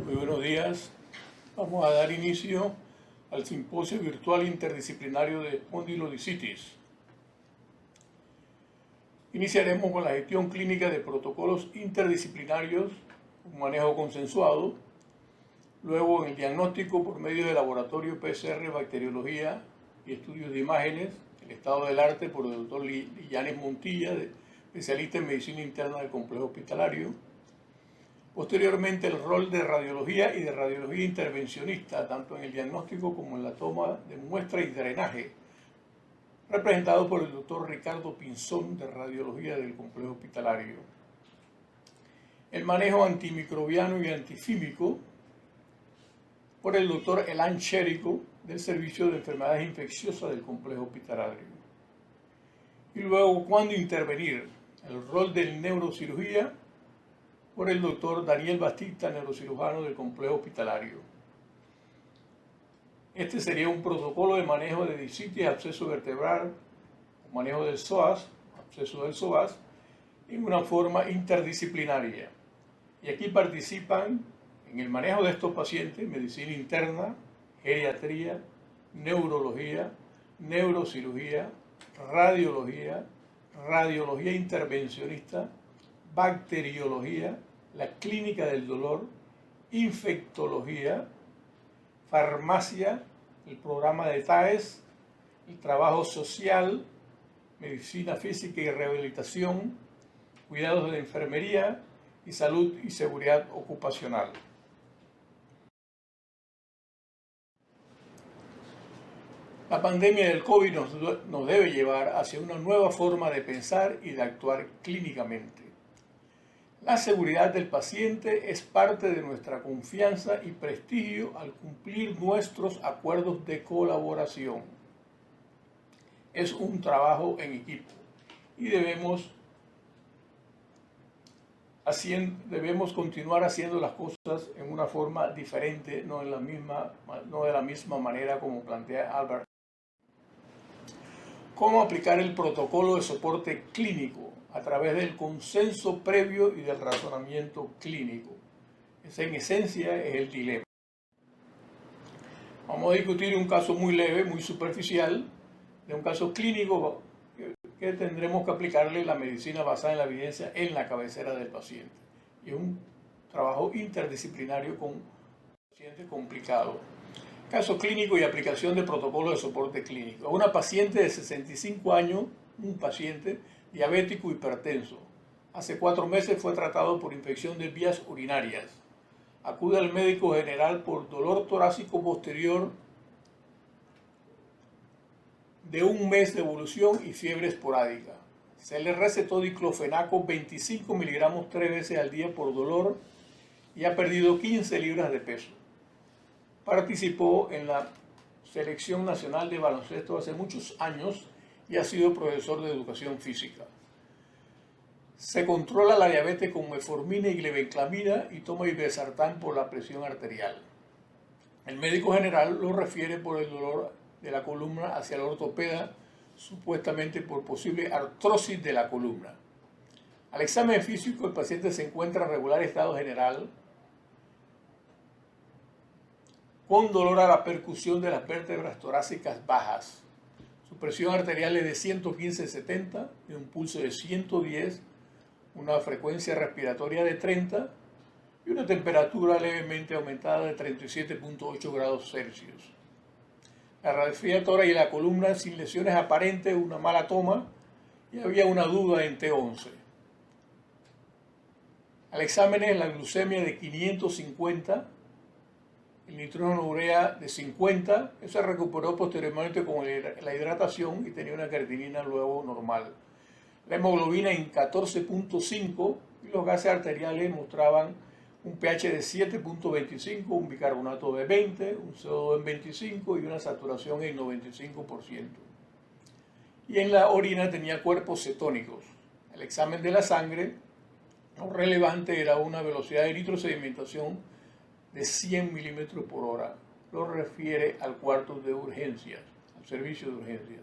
Muy buenos días. Vamos a dar inicio al Simposio Virtual Interdisciplinario de Espondilodicitis. Iniciaremos con la gestión clínica de protocolos interdisciplinarios, un manejo consensuado, luego en el diagnóstico por medio de laboratorio PCR, bacteriología y estudios de imágenes, el estado del arte por el doctor Lillanes Montilla, especialista en medicina interna del complejo hospitalario. Posteriormente, el rol de radiología y de radiología intervencionista, tanto en el diagnóstico como en la toma de muestra y drenaje, representado por el doctor Ricardo Pinzón, de radiología del complejo hospitalario. El manejo antimicrobiano y antifímico por el doctor Elan Chérico, del Servicio de Enfermedades Infecciosas del complejo hospitalario. Y luego, ¿cuándo intervenir? El rol de neurocirugía por el doctor Daniel Bastista, neurocirujano del complejo hospitalario. Este sería un protocolo de manejo de discitis, absceso vertebral, manejo del psoas, absceso del psoas, en una forma interdisciplinaria. Y aquí participan en el manejo de estos pacientes medicina interna, geriatría, neurología, neurocirugía, radiología, radiología intervencionista, bacteriología, la clínica del dolor, infectología, farmacia, el programa de TAES, el trabajo social, medicina física y rehabilitación, cuidados de enfermería y salud y seguridad ocupacional. La pandemia del COVID nos debe llevar hacia una nueva forma de pensar y de actuar clínicamente. La seguridad del paciente es parte de nuestra confianza y prestigio al cumplir nuestros acuerdos de colaboración. Es un trabajo en equipo y debemos continuar haciendo las cosas en una forma diferente, no de la misma manera como plantea Albert. ¿Cómo aplicar el protocolo de soporte clínico? A través del consenso previo y del razonamiento clínico. Ese en esencia es el dilema. Vamos a discutir un caso muy leve, muy superficial, de un caso clínico que tendremos que aplicarle la medicina basada en la evidencia en la cabecera del paciente. Y es un trabajo interdisciplinario con un paciente complicado. Caso clínico y aplicación de protocolo de soporte clínico. Una paciente de 65 años, un paciente diabético hipertenso. Hace 4 meses fue tratado por infección de vías urinarias. Acude al médico general por dolor torácico posterior de 1 mes de evolución y fiebre esporádica. Se le recetó diclofenaco 25 miligramos 3 veces al día por dolor y ha perdido 15 libras de peso. Participó en la Selección Nacional de Baloncesto hace muchos años y ha sido profesor de educación física. Se controla la diabetes con metformina y glibenclamida y toma irbesartán por la presión arterial. El médico general lo refiere por el dolor de la columna hacia el ortopeda, supuestamente por posible artrosis de la columna. Al examen físico, el paciente se encuentra en regular estado general, con dolor a la percusión de las vértebras torácicas bajas. Su presión arterial es de 115/70, de un pulso de 110, una frecuencia respiratoria de 30 y una temperatura levemente aumentada de 37.8 grados Celsius. La radiografía tórax y la columna sin lesiones aparentes, una mala toma y había una duda en T11. Al examen es la glucemia de 550, el nitrógeno urea de 50, eso se recuperó posteriormente con la hidratación y tenía una creatinina luego normal. La hemoglobina en 14.5 y los gases arteriales mostraban un pH de 7.25, un bicarbonato de 20, un CO2 en 25 y una saturación en 95%. Y en la orina tenía cuerpos cetónicos. El examen de la sangre, lo relevante era una velocidad de eritrosedimentación de 100 milímetros por hora. Lo refiere al cuarto de urgencias, al servicio de urgencias.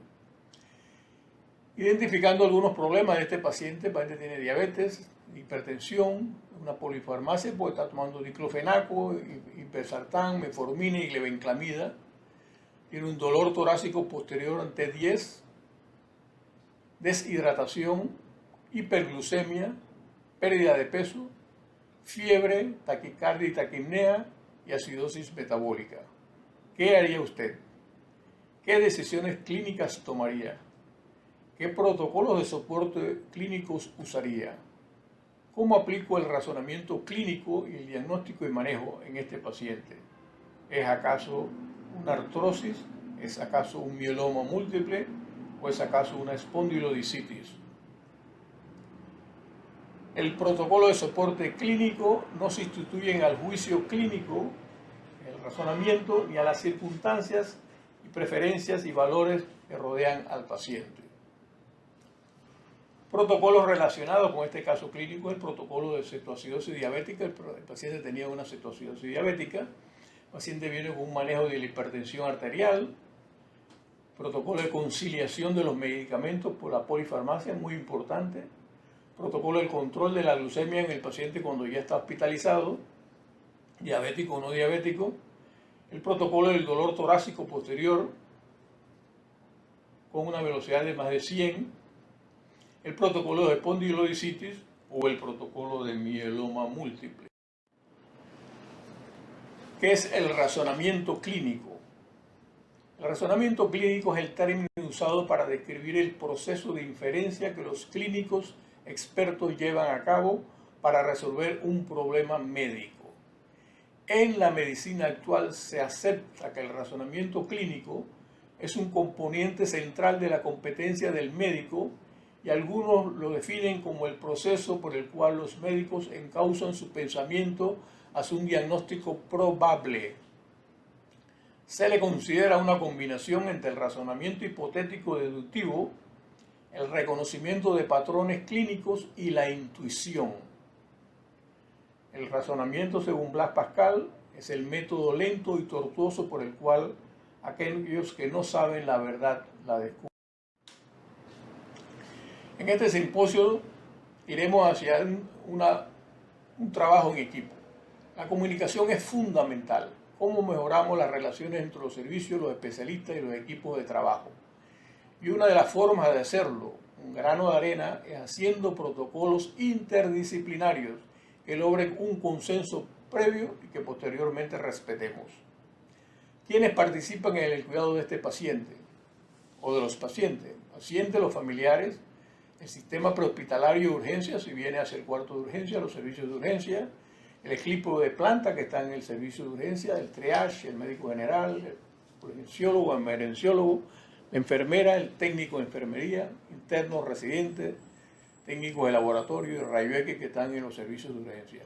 Identificando algunos problemas de este paciente. El paciente tiene diabetes, hipertensión, una polifarmacia, porque está tomando diclofenaco, irbesartán, metformina y glibenclamida. Tiene un dolor torácico posterior ante 10, deshidratación, hiperglucemia, pérdida de peso, fiebre, taquicardia y taquipnea y acidosis metabólica. ¿Qué haría usted? ¿Qué decisiones clínicas tomaría? ¿Qué protocolos de soporte clínicos usaría? ¿Cómo aplico el razonamiento clínico y el diagnóstico y manejo en este paciente? ¿Es acaso una artrosis? ¿Es acaso un mieloma múltiple? ¿O es acaso una espondilodicitis? El protocolo de soporte clínico no se sustituye al juicio clínico, el razonamiento, ni a las circunstancias y preferencias y valores que rodean al paciente. Protocolos relacionados con este caso clínico, el protocolo de cetoacidosis diabética. El paciente tenía una cetoacidosis diabética, el paciente viene con un manejo de la hipertensión arterial, protocolo de conciliación de los medicamentos por la polifarmacia, muy importante, protocolo de control de la glucemia en el paciente cuando ya está hospitalizado, diabético o no diabético, el protocolo del dolor torácico posterior con una velocidad de más de 100, el protocolo de espondilodicitis o el protocolo de mieloma múltiple. ¿Qué es el razonamiento clínico? El razonamiento clínico es el término usado para describir el proceso de inferencia que los clínicos expertos llevan a cabo para resolver un problema médico. En la medicina actual se acepta que el razonamiento clínico es un componente central de la competencia del médico y algunos lo definen como el proceso por el cual los médicos encauzan su pensamiento hacia un diagnóstico probable. Se le considera una combinación entre el razonamiento hipotético deductivo, el reconocimiento de patrones clínicos y la intuición. El razonamiento, según Blaise Pascal, es el método lento y tortuoso por el cual aquellos que no saben la verdad la descubren. En este simposio iremos hacia un trabajo en equipo. La comunicación es fundamental. Cómo mejoramos las relaciones entre los servicios, los especialistas y los equipos de trabajo. Y una de las formas de hacerlo, un grano de arena, es haciendo protocolos interdisciplinarios que logren un consenso previo y que posteriormente respetemos. ¿Quiénes participan en el cuidado de este paciente o de los pacientes? Pacientes, los familiares, el sistema prehospitalario de urgencia, si viene hacia el cuarto de urgencia, los servicios de urgencia, el equipo de planta que está en el servicio de urgencia, el triage, el médico general, el urgenciólogo, el emergenciólogo, la enfermera, el técnico de enfermería, internos, residentes, técnicos de laboratorio y rayos X que están en los servicios de urgencia.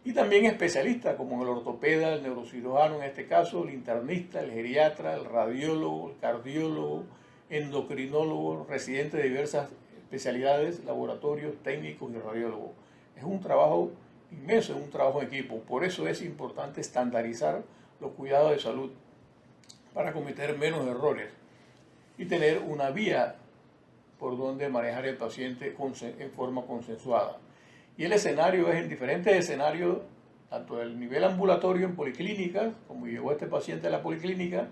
Y también especialistas como el ortopeda, el neurocirujano en este caso, el internista, el geriatra, el radiólogo, el cardiólogo, endocrinólogo, residentes de diversas especialidades, laboratorios, técnicos y radiólogos. Es un trabajo inmenso, es un trabajo en equipo. Por eso es importante estandarizar los cuidados de salud para cometer menos errores y tener una vía por donde manejar el paciente en forma consensuada. Y el escenario es en diferentes escenarios, tanto del nivel ambulatorio en policlínicas, como llegó este paciente a la policlínica,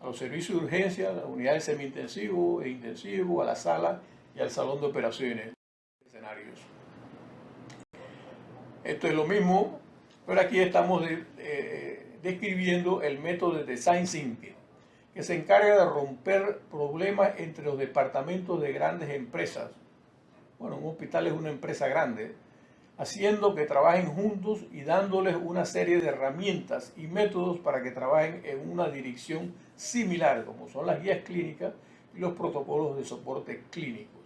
a los servicios de urgencia, a las unidades semi-intensivo e intensivo, a la sala y al salón de operaciones. Escenarios. Esto es lo mismo, pero aquí estamos describiendo el método de Design Thinking, que se encarga de romper problemas entre los departamentos de grandes empresas. Bueno, un hospital es una empresa grande, haciendo que trabajen juntos y dándoles una serie de herramientas y métodos para que trabajen en una dirección similar, como son las guías clínicas y los protocolos de soporte clínicos.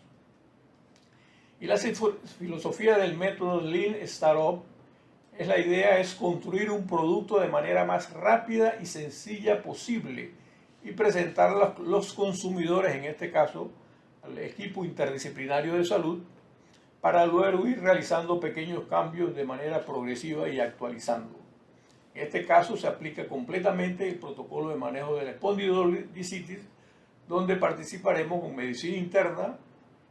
Y la filosofía del método Lean Startup la idea es construir un producto de manera más rápida y sencilla posible y presentar a los consumidores, en este caso al equipo interdisciplinario de salud, para luego ir realizando pequeños cambios de manera progresiva y actualizando. En este caso se aplica completamente el protocolo de manejo de la espondilodicitis, donde participaremos con medicina interna,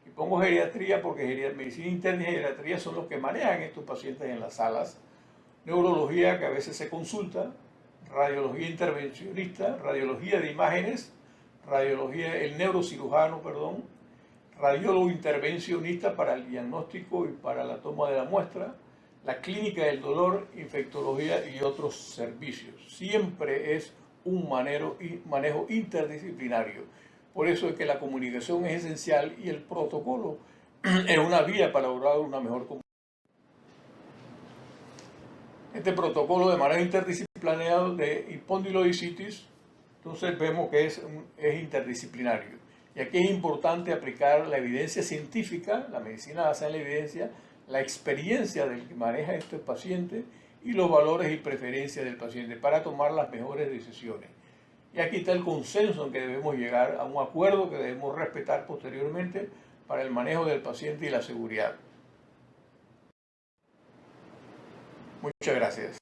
Y pongo geriatría porque medicina interna y geriatría son los que manejan estos pacientes en las salas. Neurología, que a veces se consulta, radiología intervencionista, radiología de imágenes, radiología, el neurocirujano, perdón, radiólogo intervencionista para el diagnóstico y para la toma de la muestra, la clínica del dolor, infectología y otros servicios. Siempre es un manejo interdisciplinario. Por eso es que la comunicación es esencial y el protocolo es una vía para lograr una mejor comunicación. Este protocolo de manejo interdisciplinario de espondilodicitis, entonces vemos que es interdisciplinario. Y aquí es importante aplicar la evidencia científica, la medicina basada en la evidencia, la experiencia del que maneja este paciente y los valores y preferencias del paciente para tomar las mejores decisiones. Y aquí está el consenso en que debemos llegar a un acuerdo que debemos respetar posteriormente para el manejo del paciente y la seguridad. Muchas gracias.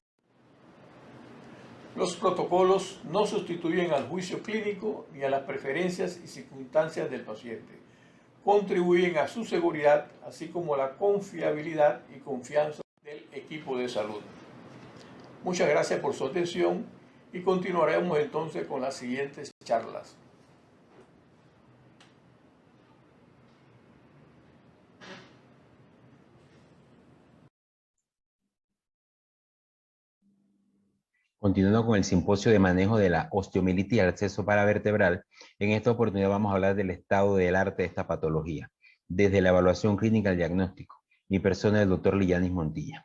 Los protocolos no sustituyen al juicio clínico ni a las preferencias y circunstancias del paciente. Contribuyen a su seguridad, así como a la confiabilidad y confianza del equipo de salud. Muchas gracias por su atención y continuaremos entonces con las siguientes charlas. Continuando con el simposio de manejo de la osteomielitis y absceso paravertebral, en esta oportunidad vamos a hablar del estado del arte de esta patología, desde la evaluación clínica al diagnóstico. Mi persona es el doctor Lillanis Montilla.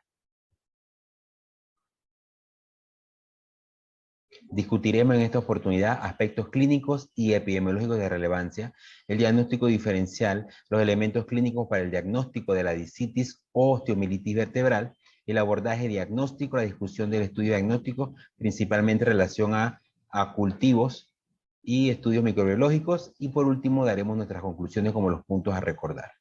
Discutiremos en esta oportunidad aspectos clínicos y epidemiológicos de relevancia, el diagnóstico diferencial, los elementos clínicos para el diagnóstico de la discitis o osteomielitis vertebral, el abordaje diagnóstico, la discusión del estudio diagnóstico, principalmente en relación a cultivos y estudios microbiológicos, y por último daremos nuestras conclusiones como los puntos a recordar.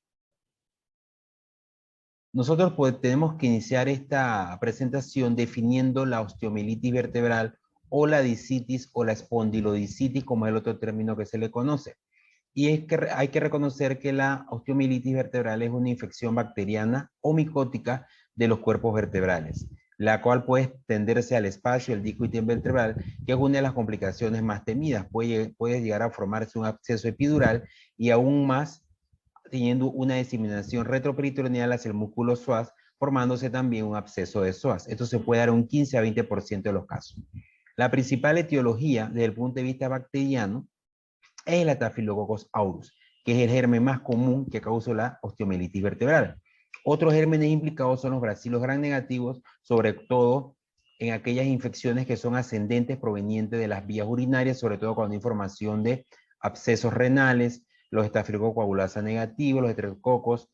Nosotros tenemos que iniciar esta presentación definiendo la osteomielitis vertebral o la discitis o la espondilodiscitis, como es el otro término que se le conoce. Y es que hay que reconocer que la osteomielitis vertebral es una infección bacteriana o micótica de los cuerpos vertebrales, la cual puede extenderse al espacio del disco vertebral, que es una de las complicaciones más temidas. Puede llegar a formarse un absceso epidural y aún más teniendo una diseminación retroperitoneal hacia el músculo psoas, formándose también un absceso de psoas. Esto se puede dar un 15 a 20% de los casos. La principal etiología desde el punto de vista bacteriano es el Staphylococcus aureus, que es el germen más común que causa la osteomielitis vertebral. Otros gérmenes implicados son los bacilos gram negativos, sobre todo en aquellas infecciones que son ascendentes provenientes de las vías urinarias, sobre todo cuando hay información de abscesos renales, los estafilococcus coagulasa negativos, los estreptococos,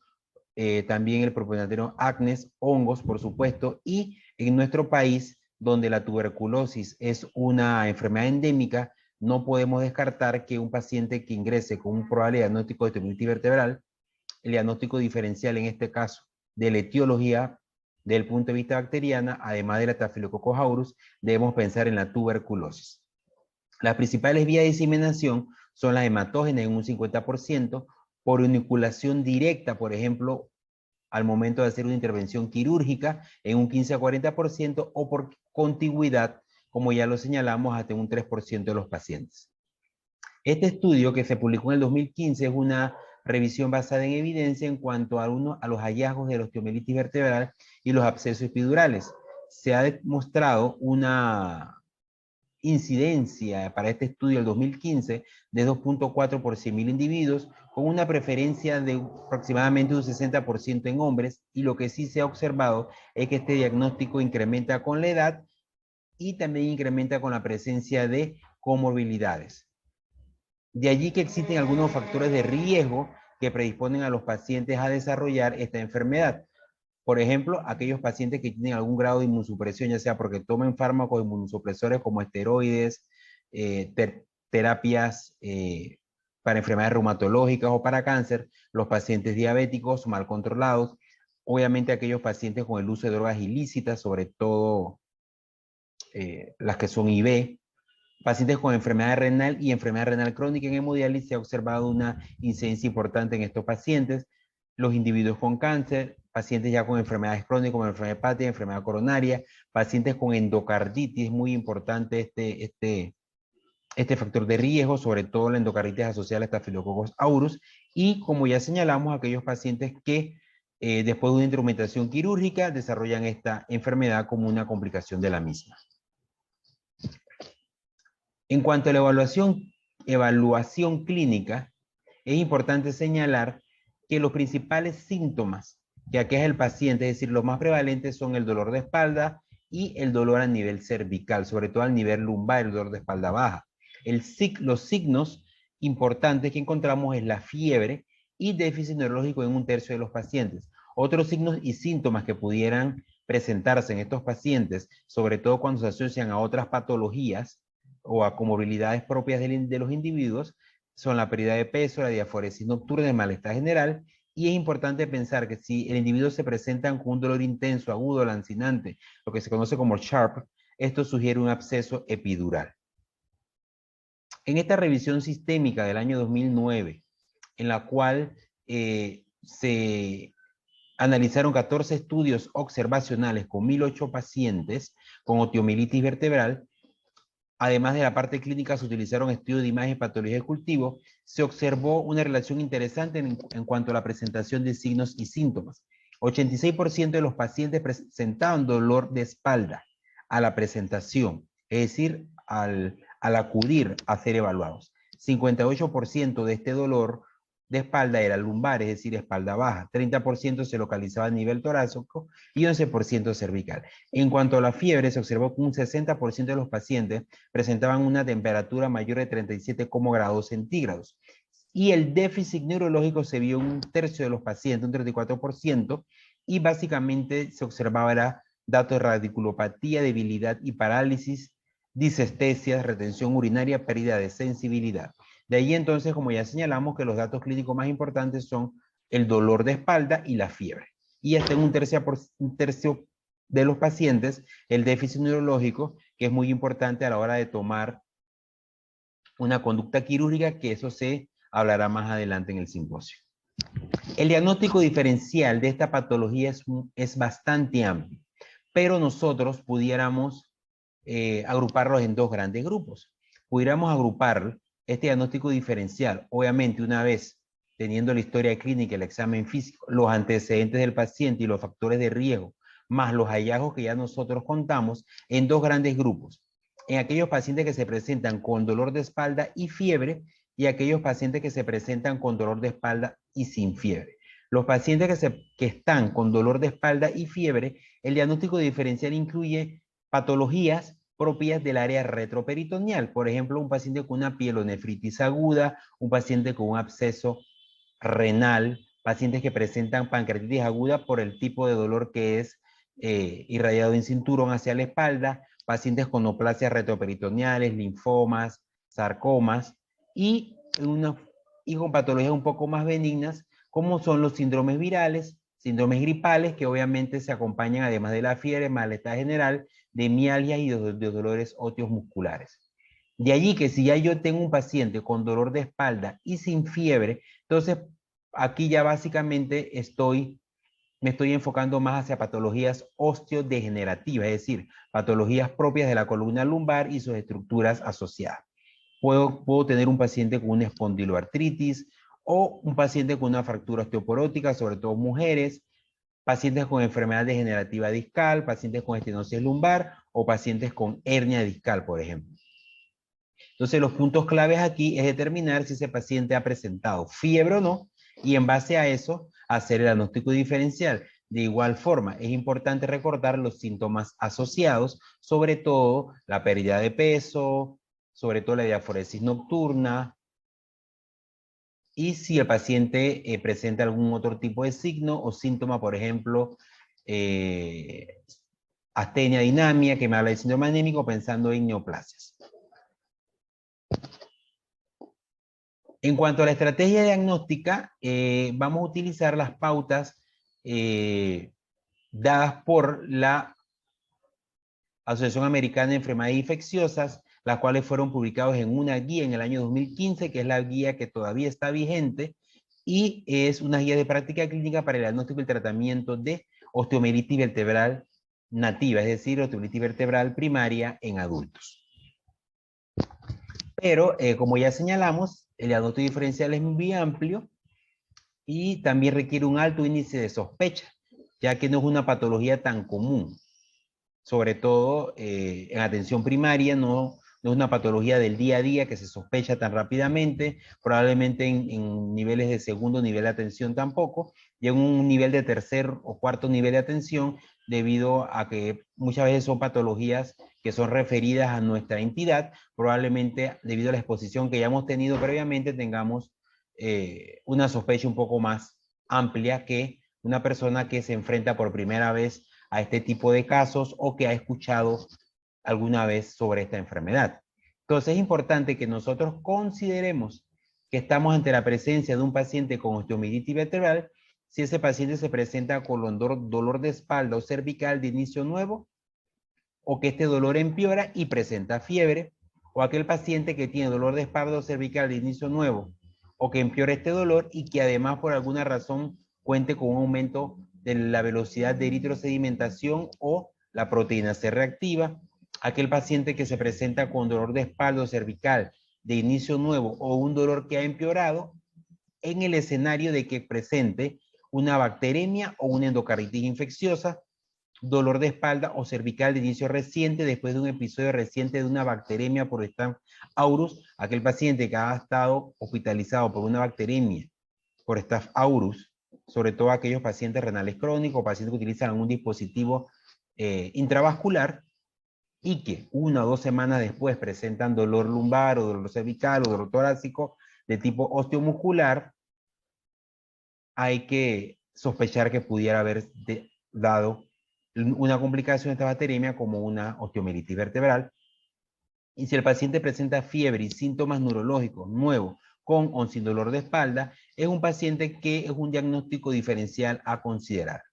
también el propionatero acnes, hongos, por supuesto, y en nuestro país, donde la tuberculosis es una enfermedad endémica, no podemos descartar que un paciente que ingrese con un probable diagnóstico de osteomielitis vertebral, el diagnóstico diferencial en este caso de la etiología del punto de vista bacteriana, además de la Staphylococcus aureus, debemos pensar en la tuberculosis. Las principales vías de diseminación son las hematógenas en un 50%, por uniculación directa, por ejemplo, al momento de hacer una intervención quirúrgica en un 15 a 40%, o por contigüidad, como ya lo señalamos, hasta un 3% de los pacientes. Este estudio, que se publicó en el 2015, es una revisión basada en evidencia en cuanto a los hallazgos de la osteomielitis vertebral y los abscesos epidurales. Se ha demostrado una incidencia para este estudio del 2015 de 2.4 por 100.000 individuos, con una preferencia de aproximadamente un 60% en hombres, y lo que sí se ha observado es que este diagnóstico incrementa con la edad y también incrementa con la presencia de comorbilidades. De allí que existen algunos factores de riesgo que predisponen a los pacientes a desarrollar esta enfermedad. Por ejemplo, aquellos pacientes que tienen algún grado de inmunosupresión, ya sea porque tomen fármacos inmunosupresores como esteroides, terapias para enfermedades reumatológicas o para cáncer, los pacientes diabéticos mal controlados, obviamente aquellos pacientes con el uso de drogas ilícitas, sobre todo las que son IV, Pacientes con enfermedad renal y enfermedad renal crónica en hemodiálisis se ha observado una incidencia importante en estos pacientes. Los individuos con cáncer, pacientes ya con enfermedades crónicas como enfermedad hepática, enfermedad coronaria, pacientes con endocarditis, muy importante este factor de riesgo, sobre todo la endocarditis asociada al Staphylococcus aureus, y como ya señalamos, aquellos pacientes que después de una instrumentación quirúrgica desarrollan esta enfermedad como una complicación de la misma. En cuanto a la evaluación clínica, es importante señalar que los principales síntomas que aqueja el paciente, es decir, los más prevalentes son el dolor de espalda y el dolor a nivel cervical, sobre todo al nivel lumbar, el dolor de espalda baja. Los signos importantes que encontramos es la fiebre y déficit neurológico en 1/3 de los pacientes. Otros signos y síntomas que pudieran presentarse en estos pacientes, sobre todo cuando se asocian a otras patologías o a comorbilidades propias de los individuos, son la pérdida de peso, la diaforesis nocturna, el malestar general, y es importante pensar que si el individuo se presenta con un dolor intenso, agudo, lancinante, lo que se conoce como SHARP, esto sugiere un absceso epidural. En esta revisión sistémica del año 2009, en la cual se analizaron 14 estudios observacionales con 1.008 pacientes con osteomielitis vertebral, además de la parte clínica se utilizaron estudios de imagen y patología de cultivo, se observó una relación interesante en cuanto a la presentación de signos y síntomas. 86% de los pacientes presentaban dolor de espalda a la presentación, es decir, al acudir a ser evaluados. 58% de este dolor de espalda era lumbar, es decir, espalda baja. 30% se localizaba a nivel torácico y 11% cervical. En cuanto a la fiebre, se observó que un 60% de los pacientes presentaban una temperatura mayor de 37 grados centígrados. Y el déficit neurológico se vio en 1/3 de los pacientes, un 34%, y básicamente se observaba datos de radiculopatía, debilidad y parálisis, disestesias, retención urinaria, pérdida de sensibilidad. De ahí entonces, como ya señalamos, que los datos clínicos más importantes son el dolor de espalda y la fiebre. Y hasta en un tercio de los pacientes, el déficit neurológico, que es muy importante a la hora de tomar una conducta quirúrgica, que eso se hablará más adelante en el simposio. El diagnóstico diferencial de esta patología es bastante amplio, pero nosotros pudiéramos agruparlos en dos grandes grupos. Pudiéramos agrupar este diagnóstico diferencial, obviamente una vez teniendo la historia clínica, el examen físico, los antecedentes del paciente y los factores de riesgo, más los hallazgos que ya nosotros contamos, en dos grandes grupos. En aquellos pacientes que se presentan con dolor de espalda y fiebre, y aquellos pacientes que se presentan con dolor de espalda y sin fiebre. Los pacientes que están con dolor de espalda y fiebre, el diagnóstico diferencial incluye patologías propias del área retroperitoneal. Por ejemplo, un paciente con una pielonefritis aguda, un paciente con un absceso renal, pacientes que presentan pancreatitis aguda por el tipo de dolor que es irradiado en cinturón hacia la espalda, pacientes con neoplasias retroperitoneales, linfomas, sarcomas, y con patologías un poco más benignas, como son los síndromes virales, síndromes gripales, que obviamente se acompañan, además de la fiebre, malestar general, de mialgia y de dolores óseos musculares. De allí que si ya yo tengo un paciente con dolor de espalda y sin fiebre, entonces aquí ya básicamente me estoy enfocando más hacia patologías osteodegenerativas, es decir, patologías propias de la columna lumbar y sus estructuras asociadas. Puedo tener un paciente con una espondiloartritis o un paciente con una fractura osteoporótica, sobre todo mujeres, pacientes con enfermedad degenerativa discal, pacientes con estenosis lumbar o pacientes con hernia discal, por ejemplo. Entonces, los puntos claves aquí es determinar si ese paciente ha presentado fiebre o no, y en base a eso, hacer el diagnóstico diferencial. De igual forma, es importante recordar los síntomas asociados, sobre todo la pérdida de peso, sobre todo la diaforesis nocturna, y si el paciente presenta algún otro tipo de signo o síntoma, por ejemplo, astenia dinámica, que me habla de síndrome anémico, pensando en neoplasias. En cuanto a la estrategia diagnóstica, vamos a utilizar las pautas dadas por la Asociación Americana de Enfermedades Infecciosas, las cuales fueron publicados en una guía en el año 2015, que es la guía que todavía está vigente, y es una guía de práctica clínica para el diagnóstico y el tratamiento de osteomielitis vertebral nativa, es decir, osteomielitis vertebral primaria en adultos. Pero, como ya señalamos, el diagnóstico diferencial es muy amplio y también requiere un alto índice de sospecha, ya que no es una patología tan común. Sobre todo en atención primaria, no es una patología del día a día que se sospecha tan rápidamente, probablemente en niveles de segundo nivel de atención tampoco, y en un nivel de tercer o cuarto nivel de atención, debido a que muchas veces son patologías que son referidas a nuestra entidad, probablemente debido a la exposición que ya hemos tenido previamente, tengamos una sospecha un poco más amplia que una persona que se enfrenta por primera vez a este tipo de casos o que ha escuchado alguna vez sobre esta enfermedad. Entonces es importante que nosotros consideremos que estamos ante la presencia de un paciente con osteomielitis vertebral si ese paciente se presenta con dolor de espalda o cervical de inicio nuevo, o que este dolor empeora y presenta fiebre, o aquel paciente que tiene dolor de espalda o cervical de inicio nuevo, o que empeora este dolor y que además por alguna razón cuente con un aumento de la velocidad de eritrosedimentación o la proteína C reactiva, aquel paciente que se presenta con dolor de espalda o cervical de inicio nuevo o un dolor que ha empeorado en el escenario de que presente una bacteremia o una endocarditis infecciosa, dolor de espalda o cervical de inicio reciente después de un episodio reciente de una bacteremia por Staph aureus, aquel paciente que ha estado hospitalizado por una bacteremia por Staph aureus, sobre todo aquellos pacientes renales crónicos, pacientes que utilizan algún dispositivo intravascular y que 1 o 2 semanas después presentan dolor lumbar o dolor cervical o dolor torácico de tipo osteomuscular, hay que sospechar que pudiera haber dado una complicación de esta bacteremia como una osteomielitis vertebral. Y si el paciente presenta fiebre y síntomas neurológicos nuevos con o sin dolor de espalda, es un paciente que es un diagnóstico diferencial a considerar.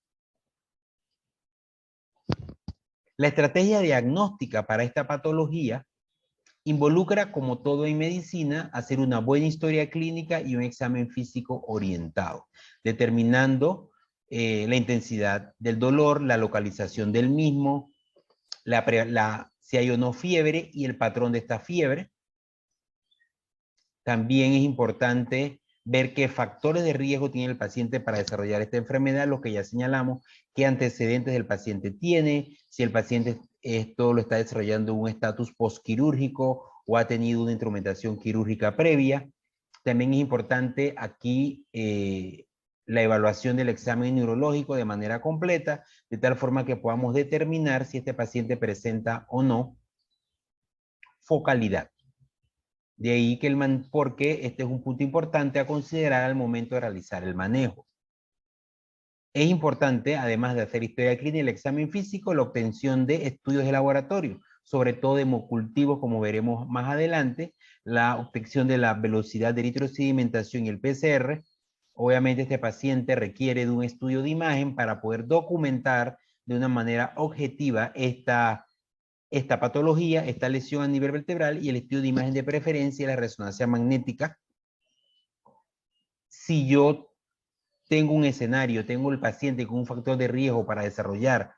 La estrategia diagnóstica para esta patología involucra, como todo en medicina, hacer una buena historia clínica y un examen físico orientado, determinando la intensidad del dolor, la localización del mismo, si hay o no fiebre y el patrón de esta fiebre. También es importante ver qué factores de riesgo tiene el paciente para desarrollar esta enfermedad, lo que ya señalamos, qué antecedentes el paciente tiene, si el paciente esto lo está desarrollando en un estatus postquirúrgico o ha tenido una instrumentación quirúrgica previa. También es importante aquí la evaluación del examen neurológico de manera completa, de tal forma que podamos determinar si este paciente presenta o no focalidad. De ahí que porque este es un punto importante a considerar al momento de realizar el manejo. Es importante, además de hacer historia clínica y el examen físico, la obtención de estudios de laboratorio, sobre todo de hemocultivos, como veremos más adelante, la obtención de la velocidad de eritrosedimentación y el PCR. Obviamente este paciente requiere de un estudio de imagen para poder documentar de una manera objetiva esta patología, esta lesión a nivel vertebral, y el estudio de imagen de preferencia y la resonancia magnética. Si yo tengo un escenario, tengo el paciente con un factor de riesgo para desarrollar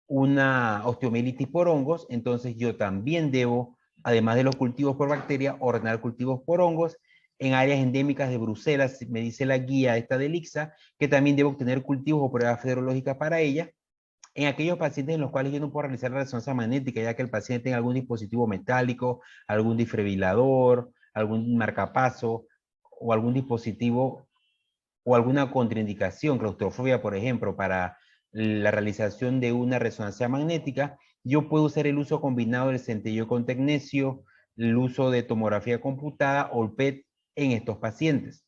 una osteomielitis por hongos, entonces yo también debo, además de los cultivos por bacteria, ordenar cultivos por hongos en áreas endémicas de Bruselas. Me dice la guía esta de Lixa, que también debo obtener cultivos o pruebas federológicas para ella, en aquellos pacientes en los cuales yo no puedo realizar la resonancia magnética, ya que el paciente tenga algún dispositivo metálico, algún desfibrilador, algún marcapaso, o algún dispositivo, o alguna contraindicación, claustrofobia, por ejemplo, para la realización de una resonancia magnética, yo puedo usar el uso combinado del centello con tecnesio, el uso de tomografía computada o el PET en estos pacientes.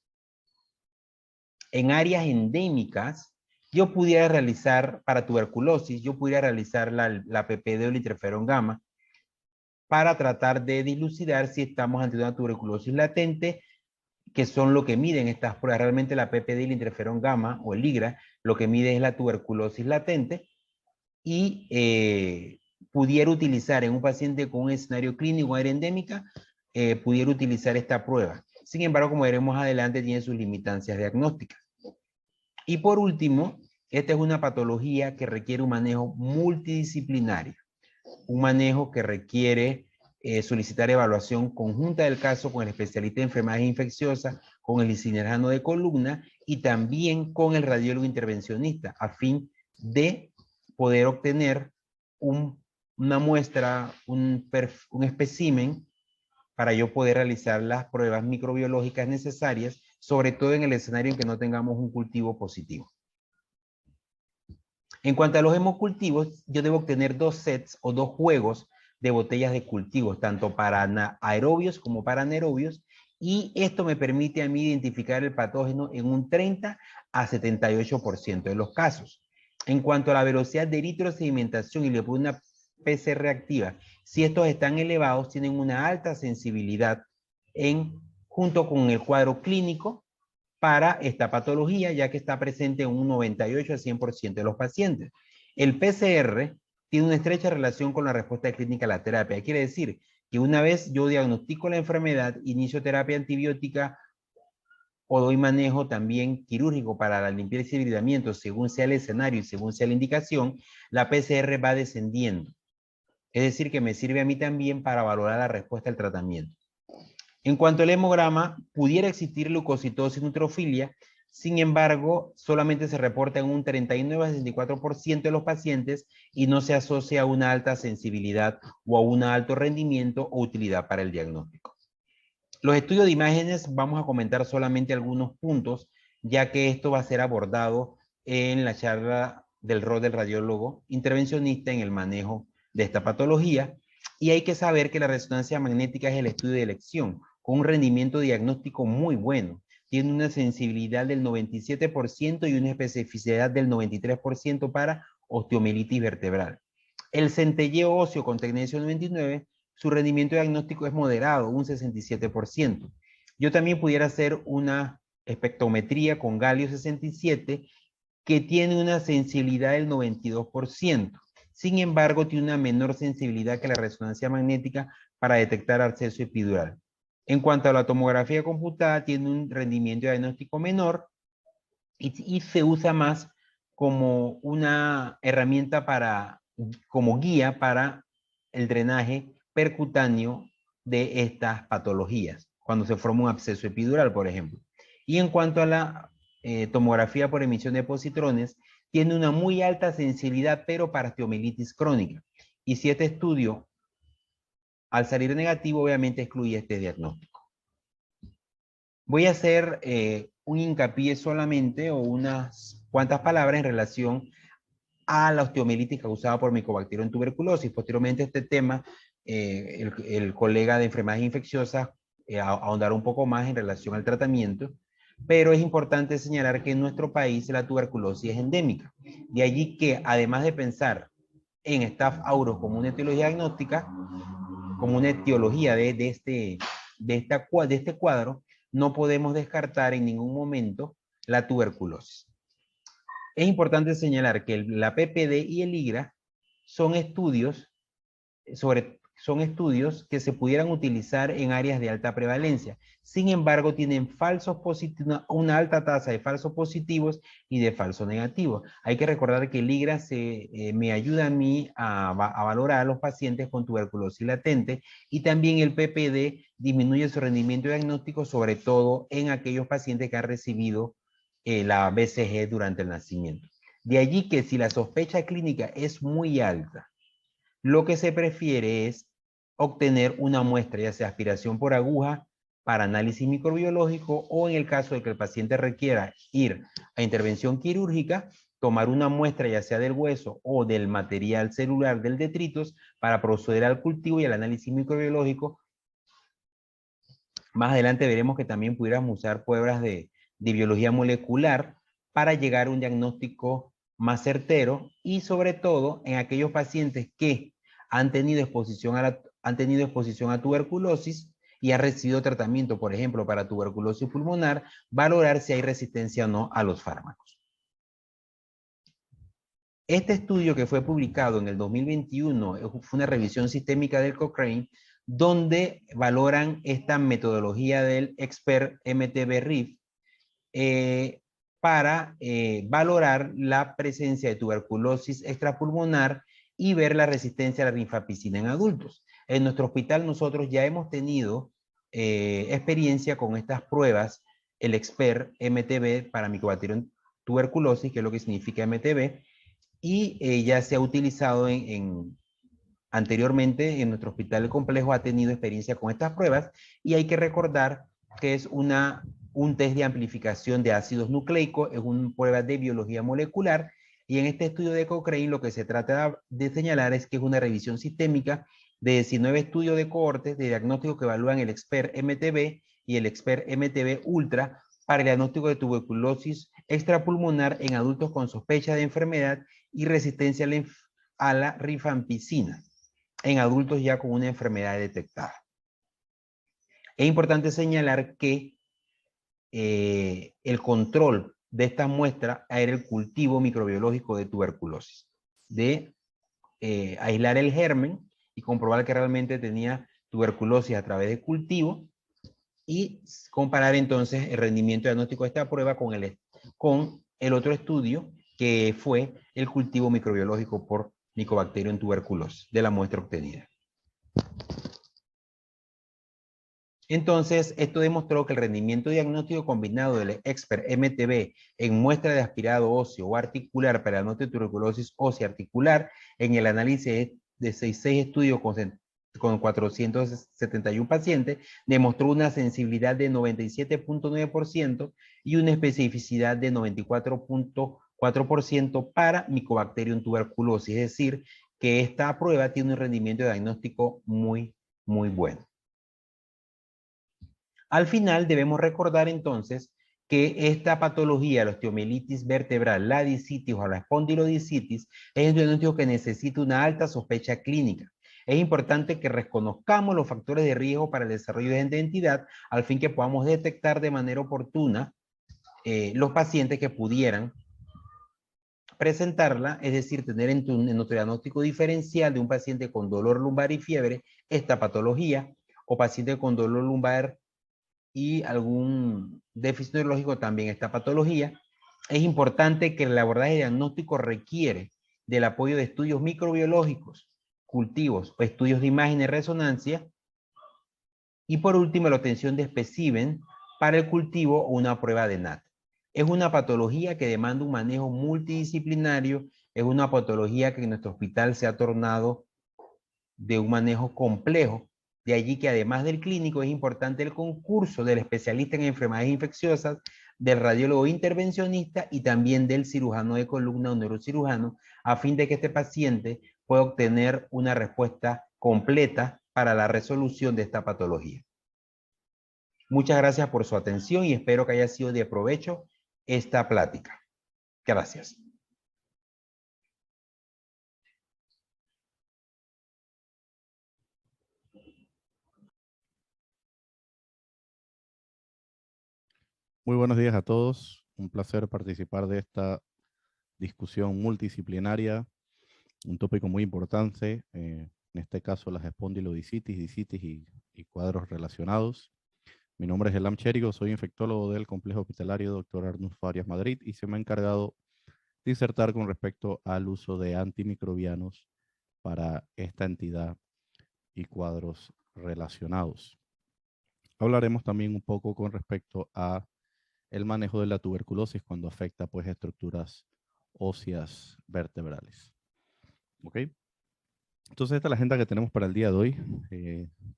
En áreas endémicas, yo pudiera realizar, para tuberculosis, yo pudiera realizar la PPD o el interferón gamma para tratar de dilucidar si estamos ante una tuberculosis latente, que son lo que miden estas pruebas. Realmente la PPD y el interferón gamma o el IGRA, lo que mide es la tuberculosis latente, y pudiera utilizar en un paciente con un escenario clínico área endémica, pudiera utilizar esta prueba. Sin embargo, como veremos adelante, tiene sus limitancias diagnósticas. Y por último, esta es una patología que requiere un manejo multidisciplinario, un manejo que requiere solicitar evaluación conjunta del caso con el especialista de enfermedades infecciosas, con el cirujano de columna y también con el radiólogo intervencionista, a fin de poder obtener una muestra, un espécimen para yo poder realizar las pruebas microbiológicas necesarias, sobre todo en el escenario en que no tengamos un cultivo positivo. En cuanto a los hemocultivos, yo debo obtener 2 sets o 2 juegos de botellas de cultivos, tanto para aerobios como para anaerobios, y esto me permite a mí identificar el patógeno en un 30 a 78% de los casos. En cuanto a la velocidad de eritrosedimentación y le pongo una PCR reactiva, si estos están elevados, tienen una alta sensibilidad junto con el cuadro clínico para esta patología, ya que está presente en un 98 a 100% de los pacientes. El PCR tiene una estrecha relación con la respuesta clínica a la terapia. Quiere decir que una vez yo diagnostico la enfermedad, inicio terapia antibiótica o doy manejo también quirúrgico para la limpieza y hibridamiento, según sea el escenario y según sea la indicación, la PCR va descendiendo. Es decir, que me sirve a mí también para valorar la respuesta al tratamiento. En cuanto al hemograma, pudiera existir leucocitosis y neutrofilia, sin embargo, solamente se reporta en un 39 a 64% de los pacientes y no se asocia a una alta sensibilidad o a un alto rendimiento o utilidad para el diagnóstico. Los estudios de imágenes vamos a comentar solamente algunos puntos, ya que esto va a ser abordado en la charla del rol del radiólogo intervencionista en el manejo de esta patología. Y hay que saber que la resonancia magnética es el estudio de elección, con un rendimiento diagnóstico muy bueno. Tiene una sensibilidad del 97% y una especificidad del 93% para osteomielitis vertebral. El centelleo óseo con tecnecio 99, su rendimiento diagnóstico es moderado, un 67%. Yo también pudiera hacer una espectrometría con galio 67, que tiene una sensibilidad del 92%. Sin embargo, tiene una menor sensibilidad que la resonancia magnética para detectar absceso epidural. En cuanto a la tomografía computada, tiene un rendimiento diagnóstico menor y se usa más como una herramienta como guía para el drenaje percutáneo de estas patologías, cuando se forma un absceso epidural, por ejemplo. Y en cuanto a la tomografía por emisión de positrones, tiene una muy alta sensibilidad, pero para osteomielitis crónica. Y si este estudio, al salir negativo, obviamente excluye este diagnóstico. Voy a hacer un hincapié solamente o unas cuantas palabras en relación a la osteomielitis causada por Mycobacterium tuberculosis. Posteriormente este tema, el colega de enfermedades infecciosas ahondará un poco más en relación al tratamiento, pero es importante señalar que en nuestro país la tuberculosis es endémica. De allí que, además de pensar en Staph aureus como una etiología diagnóstica, como una etiología de este cuadro, no podemos descartar en ningún momento la tuberculosis. Es importante señalar que la PPD y el IGRA son estudios que se pudieran utilizar en áreas de alta prevalencia. Sin embargo, tienen una alta tasa de falsos positivos y de falsos negativos. Hay que recordar que el IGRA me ayuda a mí a valorar a los pacientes con tuberculosis latente, y también el PPD disminuye su rendimiento diagnóstico, sobre todo en aquellos pacientes que han recibido la BCG durante el nacimiento. De allí que si la sospecha clínica es muy alta, lo que se prefiere es obtener una muestra, ya sea aspiración por aguja para análisis microbiológico, o en el caso de que el paciente requiera ir a intervención quirúrgica, tomar una muestra ya sea del hueso o del material celular del detritus para proceder al cultivo y al análisis microbiológico. Más adelante veremos que también pudiéramos usar pruebas de biología molecular para llegar a un diagnóstico más certero, y sobre todo en aquellos pacientes que han tenido exposición a tuberculosis y han recibido tratamiento, por ejemplo, para tuberculosis pulmonar, valorar si hay resistencia o no a los fármacos. Este estudio que fue publicado en el 2021 fue una revisión sistémica del Cochrane, donde valoran esta metodología del Expert-MTB-RIF para valorar la presencia de tuberculosis extrapulmonar y ver la resistencia a la rifampicina en adultos. En nuestro hospital nosotros ya hemos tenido experiencia con estas pruebas, el Expert-MTB para Mycobacterium tuberculosis, que es lo que significa MTB, y ya se ha utilizado anteriormente en nuestro hospital complejo, ha tenido experiencia con estas pruebas, y hay que recordar que es un test de amplificación de ácidos nucleicos, es una prueba de biología molecular, y en este estudio de Cochrane lo que se trata de señalar es que es una revisión sistémica de 19 estudios de cohortes de diagnóstico que evalúan el Expert-MTB y el Expert-MTB Ultra para el diagnóstico de tuberculosis extrapulmonar en adultos con sospecha de enfermedad y resistencia a la rifampicina en adultos ya con una enfermedad detectada. Es importante señalar que el control de esta muestra era el cultivo microbiológico de tuberculosis, de aislar el germen y comprobar que realmente tenía tuberculosis a través de cultivo y comparar entonces el rendimiento diagnóstico de esta prueba con el otro estudio que fue el cultivo microbiológico por Mycobacterium tuberculosis de la muestra obtenida. Entonces, esto demostró que el rendimiento diagnóstico combinado del Expert-MTB en muestra de aspirado óseo o articular para el diagnóstico de tuberculosis ósea articular en el análisis de 66 estudios con 471 pacientes demostró una sensibilidad de 97.9% y una especificidad de 94.4% para Mycobacterium tuberculosis, es decir, que esta prueba tiene un rendimiento diagnóstico muy bueno. Al final debemos recordar entonces que esta patología, la osteomielitis vertebral, la disitis o la espondilodisitis, es un diagnóstico que necesita una alta sospecha clínica. Es importante que reconozcamos los factores de riesgo para el desarrollo de esta entidad al fin que podamos detectar de manera oportuna los pacientes que pudieran presentarla, es decir, tener en nuestro diagnóstico diferencial de un paciente con dolor lumbar y fiebre esta patología, o paciente con dolor lumbar y algún déficit neurológico también esta patología. Es importante que el abordaje diagnóstico requiere del apoyo de estudios microbiológicos, cultivos o estudios de imagen y resonancia. Y por último, la obtención de espécimen para el cultivo o una prueba de NAT. Es una patología que demanda un manejo multidisciplinario, es una patología que en nuestro hospital se ha tornado de un manejo complejo. De allí que además del clínico es importante el concurso del especialista en enfermedades infecciosas, del radiólogo intervencionista y también del cirujano de columna o neurocirujano, a fin de que este paciente pueda obtener una respuesta completa para la resolución de esta patología. Muchas gracias por su atención y espero que haya sido de provecho esta plática. Gracias. Muy buenos días a todos. Un placer participar de esta discusión multidisciplinaria, un tópico muy importante, en este caso las espondilodisitis, disitis y cuadros relacionados. Mi nombre es Elam Chérigo, soy infectólogo del Complejo Hospitalario Dr. Arnulfo Arias Madrid y se me ha encargado disertar con respecto al uso de antimicrobianos para esta entidad y cuadros relacionados. Hablaremos también un poco con respecto a el manejo de la tuberculosis cuando afecta pues estructuras óseas vertebrales. ¿Ok? Entonces esta es la agenda que tenemos para el día de hoy,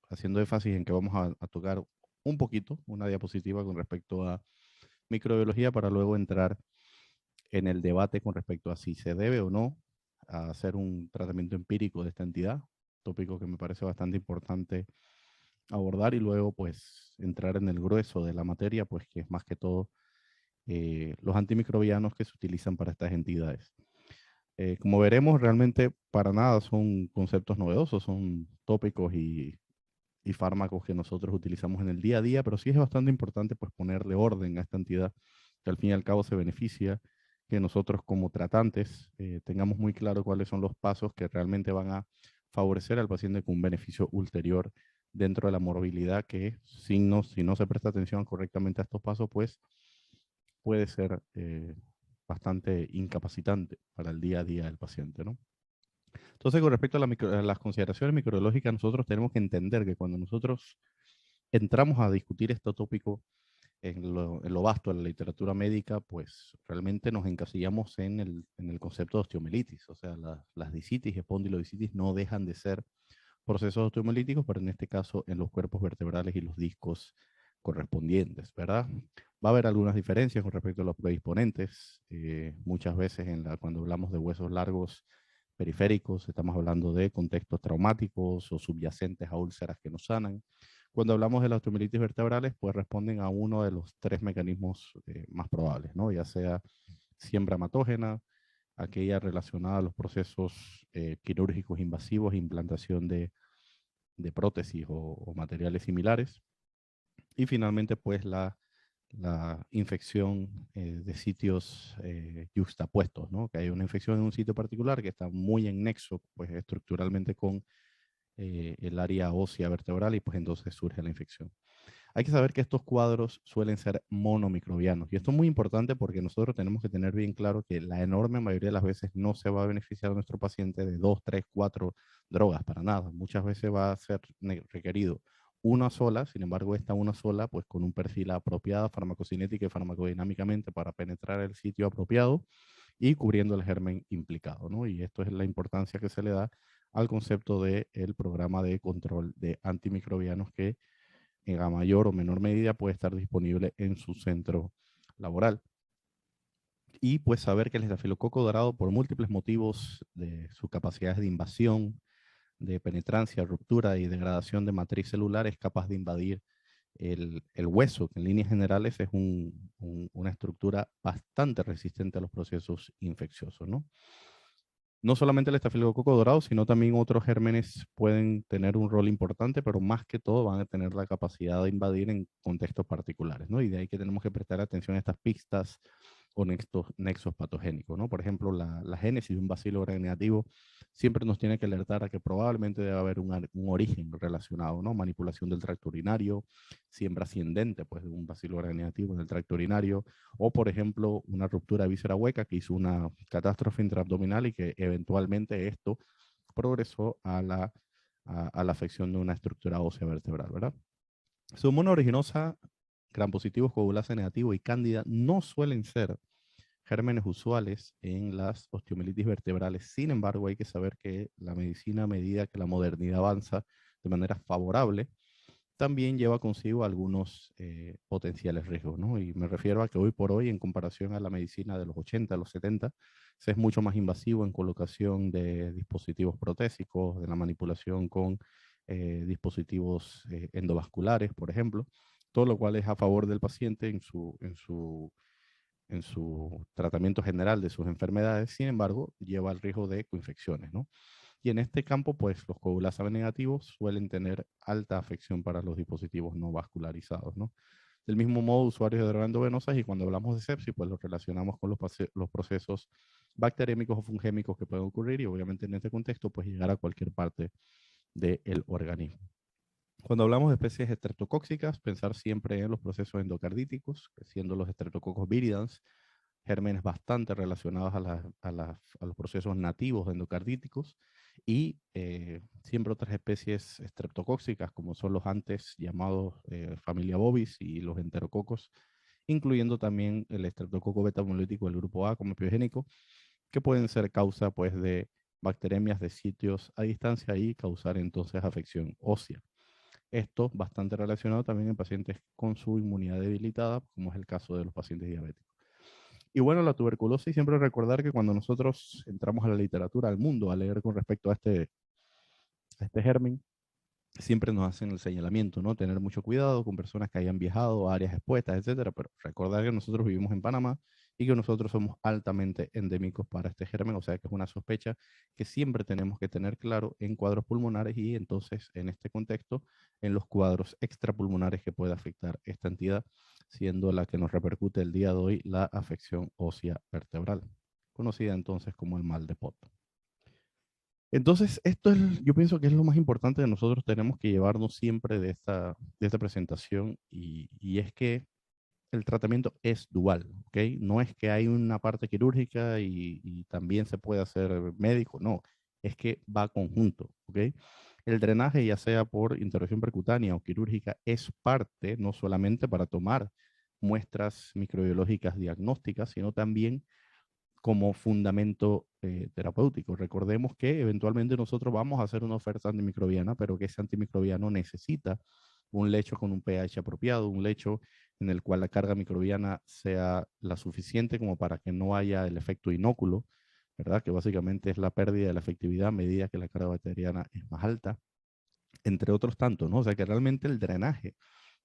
haciendo énfasis en que vamos a tocar un poquito, una diapositiva con respecto a microbiología para luego entrar en el debate con respecto a si se debe o no hacer un tratamiento empírico de esta entidad, tópico que me parece bastante importante abordar y luego pues entrar en el grueso de la materia, pues que es más que todo los antimicrobianos que se utilizan para estas entidades. Como veremos, realmente para nada son conceptos novedosos, son tópicos y fármacos que nosotros utilizamos en el día a día, pero sí es bastante importante pues ponerle orden a esta entidad que al fin y al cabo se beneficia, que nosotros como tratantes tengamos muy claro cuáles son los pasos que realmente van a favorecer al paciente con un beneficio ulterior dentro de la morbilidad que si no se presta atención correctamente a estos pasos, pues puede ser bastante incapacitante para el día a día del paciente, ¿no? Entonces, con respecto a, a las consideraciones microbiológicas, nosotros tenemos que entender que cuando nosotros entramos a discutir este tópico en lo vasto de la literatura médica, pues realmente nos encasillamos en el concepto de osteomielitis. O sea, las disitis y espondilodisitis no dejan de ser procesos osteomilíticos, pero en este caso en los cuerpos vertebrales y los discos correspondientes, ¿verdad? Va a haber algunas diferencias con respecto a los predisponentes. Muchas veces cuando hablamos de huesos largos periféricos, estamos hablando de contextos traumáticos o subyacentes a úlceras que no sanan. Cuando hablamos de las osteomielitis vertebrales, pues responden a uno de los tres mecanismos más probables, ¿no? Ya sea siembra hematógena, aquella relacionada a los procesos quirúrgicos invasivos, implantación de prótesis o materiales similares. Y finalmente, pues la infección de sitios yuxtapuestos, ¿no? Que hay una infección en un sitio particular que está muy en nexo, pues estructuralmente con el área ósea vertebral y pues entonces surge la infección. Hay que saber que estos cuadros suelen ser monomicrobianos y esto es muy importante porque nosotros tenemos que tener bien claro que la enorme mayoría de las veces no se va a beneficiar a nuestro paciente de 2, 3, 4 drogas para nada. Muchas veces va a ser requerido una sola, sin embargo esta una sola pues con un perfil apropiado farmacocinética y farmacodinámicamente para penetrar el sitio apropiado y cubriendo el germen implicado, ¿no? Y esto es la importancia que se le da al concepto del programa de control de antimicrobianos que en a mayor o menor medida puede estar disponible en su centro laboral. Y pues saber que el estafilococo dorado, por múltiples motivos de sus capacidades de invasión, de penetrancia, ruptura y degradación de matriz celular, es capaz de invadir el hueso, que en líneas generales es una estructura bastante resistente a los procesos infecciosos, ¿no? No solamente el estafilococo dorado, sino también otros gérmenes pueden tener un rol importante, pero más que todo van a tener la capacidad de invadir en contextos particulares, ¿no? Y de ahí que tenemos que prestar atención a estas pistas o nexos patogénicos, ¿no? Por ejemplo, la génesis de un bacilo gram negativo siempre nos tiene que alertar a que probablemente debe haber un origen relacionado, ¿no? Manipulación del tracto urinario, siembra ascendente, pues, de un bacilo gram negativo en el tracto urinario, o por ejemplo, una ruptura de víscera hueca que hizo una catástrofe intraabdominal y que eventualmente esto progresó a la afección de una estructura ósea vertebral, ¿verdad? Pseudomonas aeruginosa, gram positivos, coagulasa negativo y cándida no suelen ser gérmenes usuales en las osteomielitis vertebrales. Sin embargo, hay que saber que la medicina, a medida que la modernidad avanza de manera favorable, también lleva consigo algunos potenciales riesgos, ¿no? Y me refiero a que hoy por hoy, en comparación a la medicina de los 80, los 70, se es mucho más invasivo en colocación de dispositivos protésicos, de la manipulación con dispositivos endovasculares, por ejemplo, todo lo cual es a favor del paciente en su tratamiento general de sus enfermedades. Sin embargo, lleva al riesgo de coinfecciones, ¿no? Y en este campo, pues los coagulasa negativos suelen tener alta afección para los dispositivos no vascularizados, ¿no? Del mismo modo, usuarios de drogas endovenosas, y cuando hablamos de sepsis, pues los relacionamos con los procesos bacteriémicos o fungémicos que pueden ocurrir y obviamente en este contexto, pues llegar a cualquier parte del organismo. Cuando hablamos de especies estreptocóxicas, pensar siempre en los procesos endocardíticos, siendo los Streptococcus viridans, gérmenes bastante relacionados a los procesos nativos endocardíticos y siempre otras especies estreptocóxicas como son los antes llamados familia bovis y los enterococos, incluyendo también el estreptococo beta-hemolítico del grupo A como epiogénico, que pueden ser causa pues de bacteremias de sitios a distancia y causar entonces afección ósea. Esto bastante relacionado también en pacientes con su inmunidad debilitada, como es el caso de los pacientes diabéticos. Y bueno, la tuberculosis, siempre recordar que cuando nosotros entramos a la literatura, al mundo, a leer con respecto a este germen, siempre nos hacen el señalamiento, ¿no? Tener mucho cuidado con personas que hayan viajado a áreas expuestas, etcétera, pero recordar que nosotros vivimos en Panamá y que nosotros somos altamente endémicos para este germen, o sea que es una sospecha que siempre tenemos que tener claro en cuadros pulmonares y entonces en este contexto en los cuadros extrapulmonares que puede afectar esta entidad, siendo la que nos repercute el día de hoy la afección ósea vertebral, conocida entonces como el mal de Pott. Entonces, yo pienso que es lo más importante que nosotros tenemos que llevarnos siempre de esta presentación y es que el tratamiento es dual, ¿ok? No es que hay una parte quirúrgica y también se puede hacer médico, no, es que va conjunto, ¿ok? El drenaje, ya sea por intervención percutánea o quirúrgica, es parte, no solamente para tomar muestras microbiológicas diagnósticas, sino también como fundamento terapéutico. Recordemos que eventualmente nosotros vamos a hacer una oferta antimicrobiana, pero que ese antimicrobiano necesita un lecho con un pH apropiado, un lecho en el cual la carga microbiana sea la suficiente como para que no haya el efecto inóculo, ¿verdad? Que básicamente es la pérdida de la efectividad a medida que la carga bacteriana es más alta, entre otros tantos, ¿no? O sea que realmente el drenaje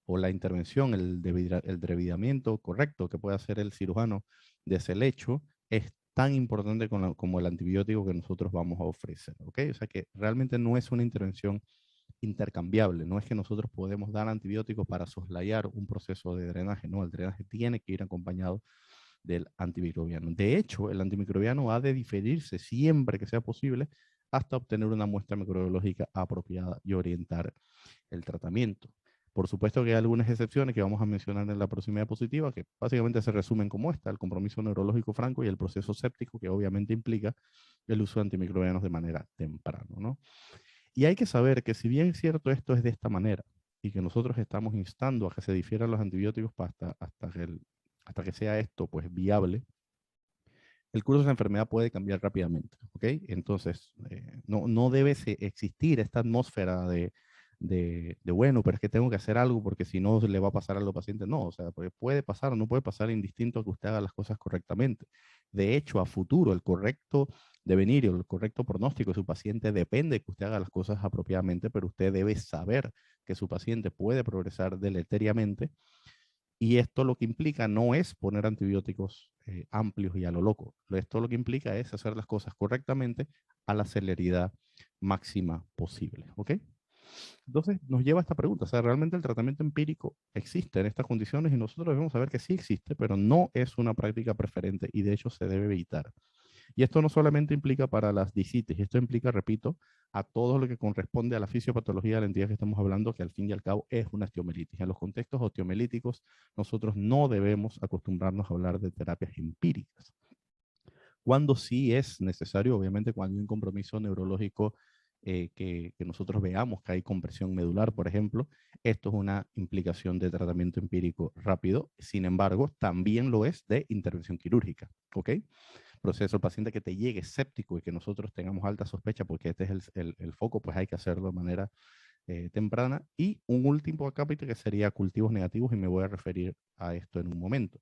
o la intervención, el debridamiento correcto que puede hacer el cirujano de ese lecho es tan importante como el antibiótico que nosotros vamos a ofrecer, ¿ok? O sea que realmente no es una intervención intercambiable, no es que nosotros podemos dar antibióticos para soslayar un proceso de drenaje, no, el drenaje tiene que ir acompañado del antimicrobiano. De hecho, el antimicrobiano ha de diferirse siempre que sea posible hasta obtener una muestra microbiológica apropiada y orientar el tratamiento. Por supuesto que hay algunas excepciones que vamos a mencionar en la próxima diapositiva, que básicamente se resumen como esta: el compromiso neurológico franco y el proceso séptico, que obviamente implica el uso de antimicrobianos de manera temprana, ¿no? Y hay que saber que si bien es cierto esto es de esta manera y que nosotros estamos instando a que se difieran los antibióticos hasta que sea esto pues viable, el curso de la enfermedad puede cambiar rápidamente, ¿ok? Entonces, no debe existir esta atmósfera bueno, pero es que tengo que hacer algo porque si no le va a pasar algo al paciente. No, o sea, porque puede pasar o no puede pasar indistinto a que usted haga las cosas correctamente. De hecho, a futuro, el correcto devenir y el correcto pronóstico de su paciente depende de que usted haga las cosas apropiadamente, pero usted debe saber que su paciente puede progresar deleteriamente y esto lo que implica no es poner antibióticos amplios y a lo loco. Esto lo que implica es hacer las cosas correctamente a la celeridad máxima posible. ¿Ok? Entonces nos lleva a esta pregunta. O sea, ¿realmente el tratamiento empírico existe en estas condiciones? Y nosotros debemos saber que sí existe, pero no es una práctica preferente y de hecho se debe evitar. Y esto no solamente implica para las disitis, esto implica, repito, a todo lo que corresponde a la fisiopatología de la entidad que estamos hablando, que al fin y al cabo es una osteomelitis. En los contextos osteomelíticos, nosotros no debemos acostumbrarnos a hablar de terapias empíricas. Cuando sí es necesario, obviamente, cuando hay un compromiso neurológico que nosotros veamos que hay compresión medular, por ejemplo, esto es una implicación de tratamiento empírico rápido. Sin embargo, también lo es de intervención quirúrgica, ¿ok? Proceso, el paciente que te llegue escéptico y que nosotros tengamos alta sospecha, porque este es el foco, pues hay que hacerlo de manera temprana. Y un último capítulo que sería cultivos negativos, y me voy a referir a esto en un momento.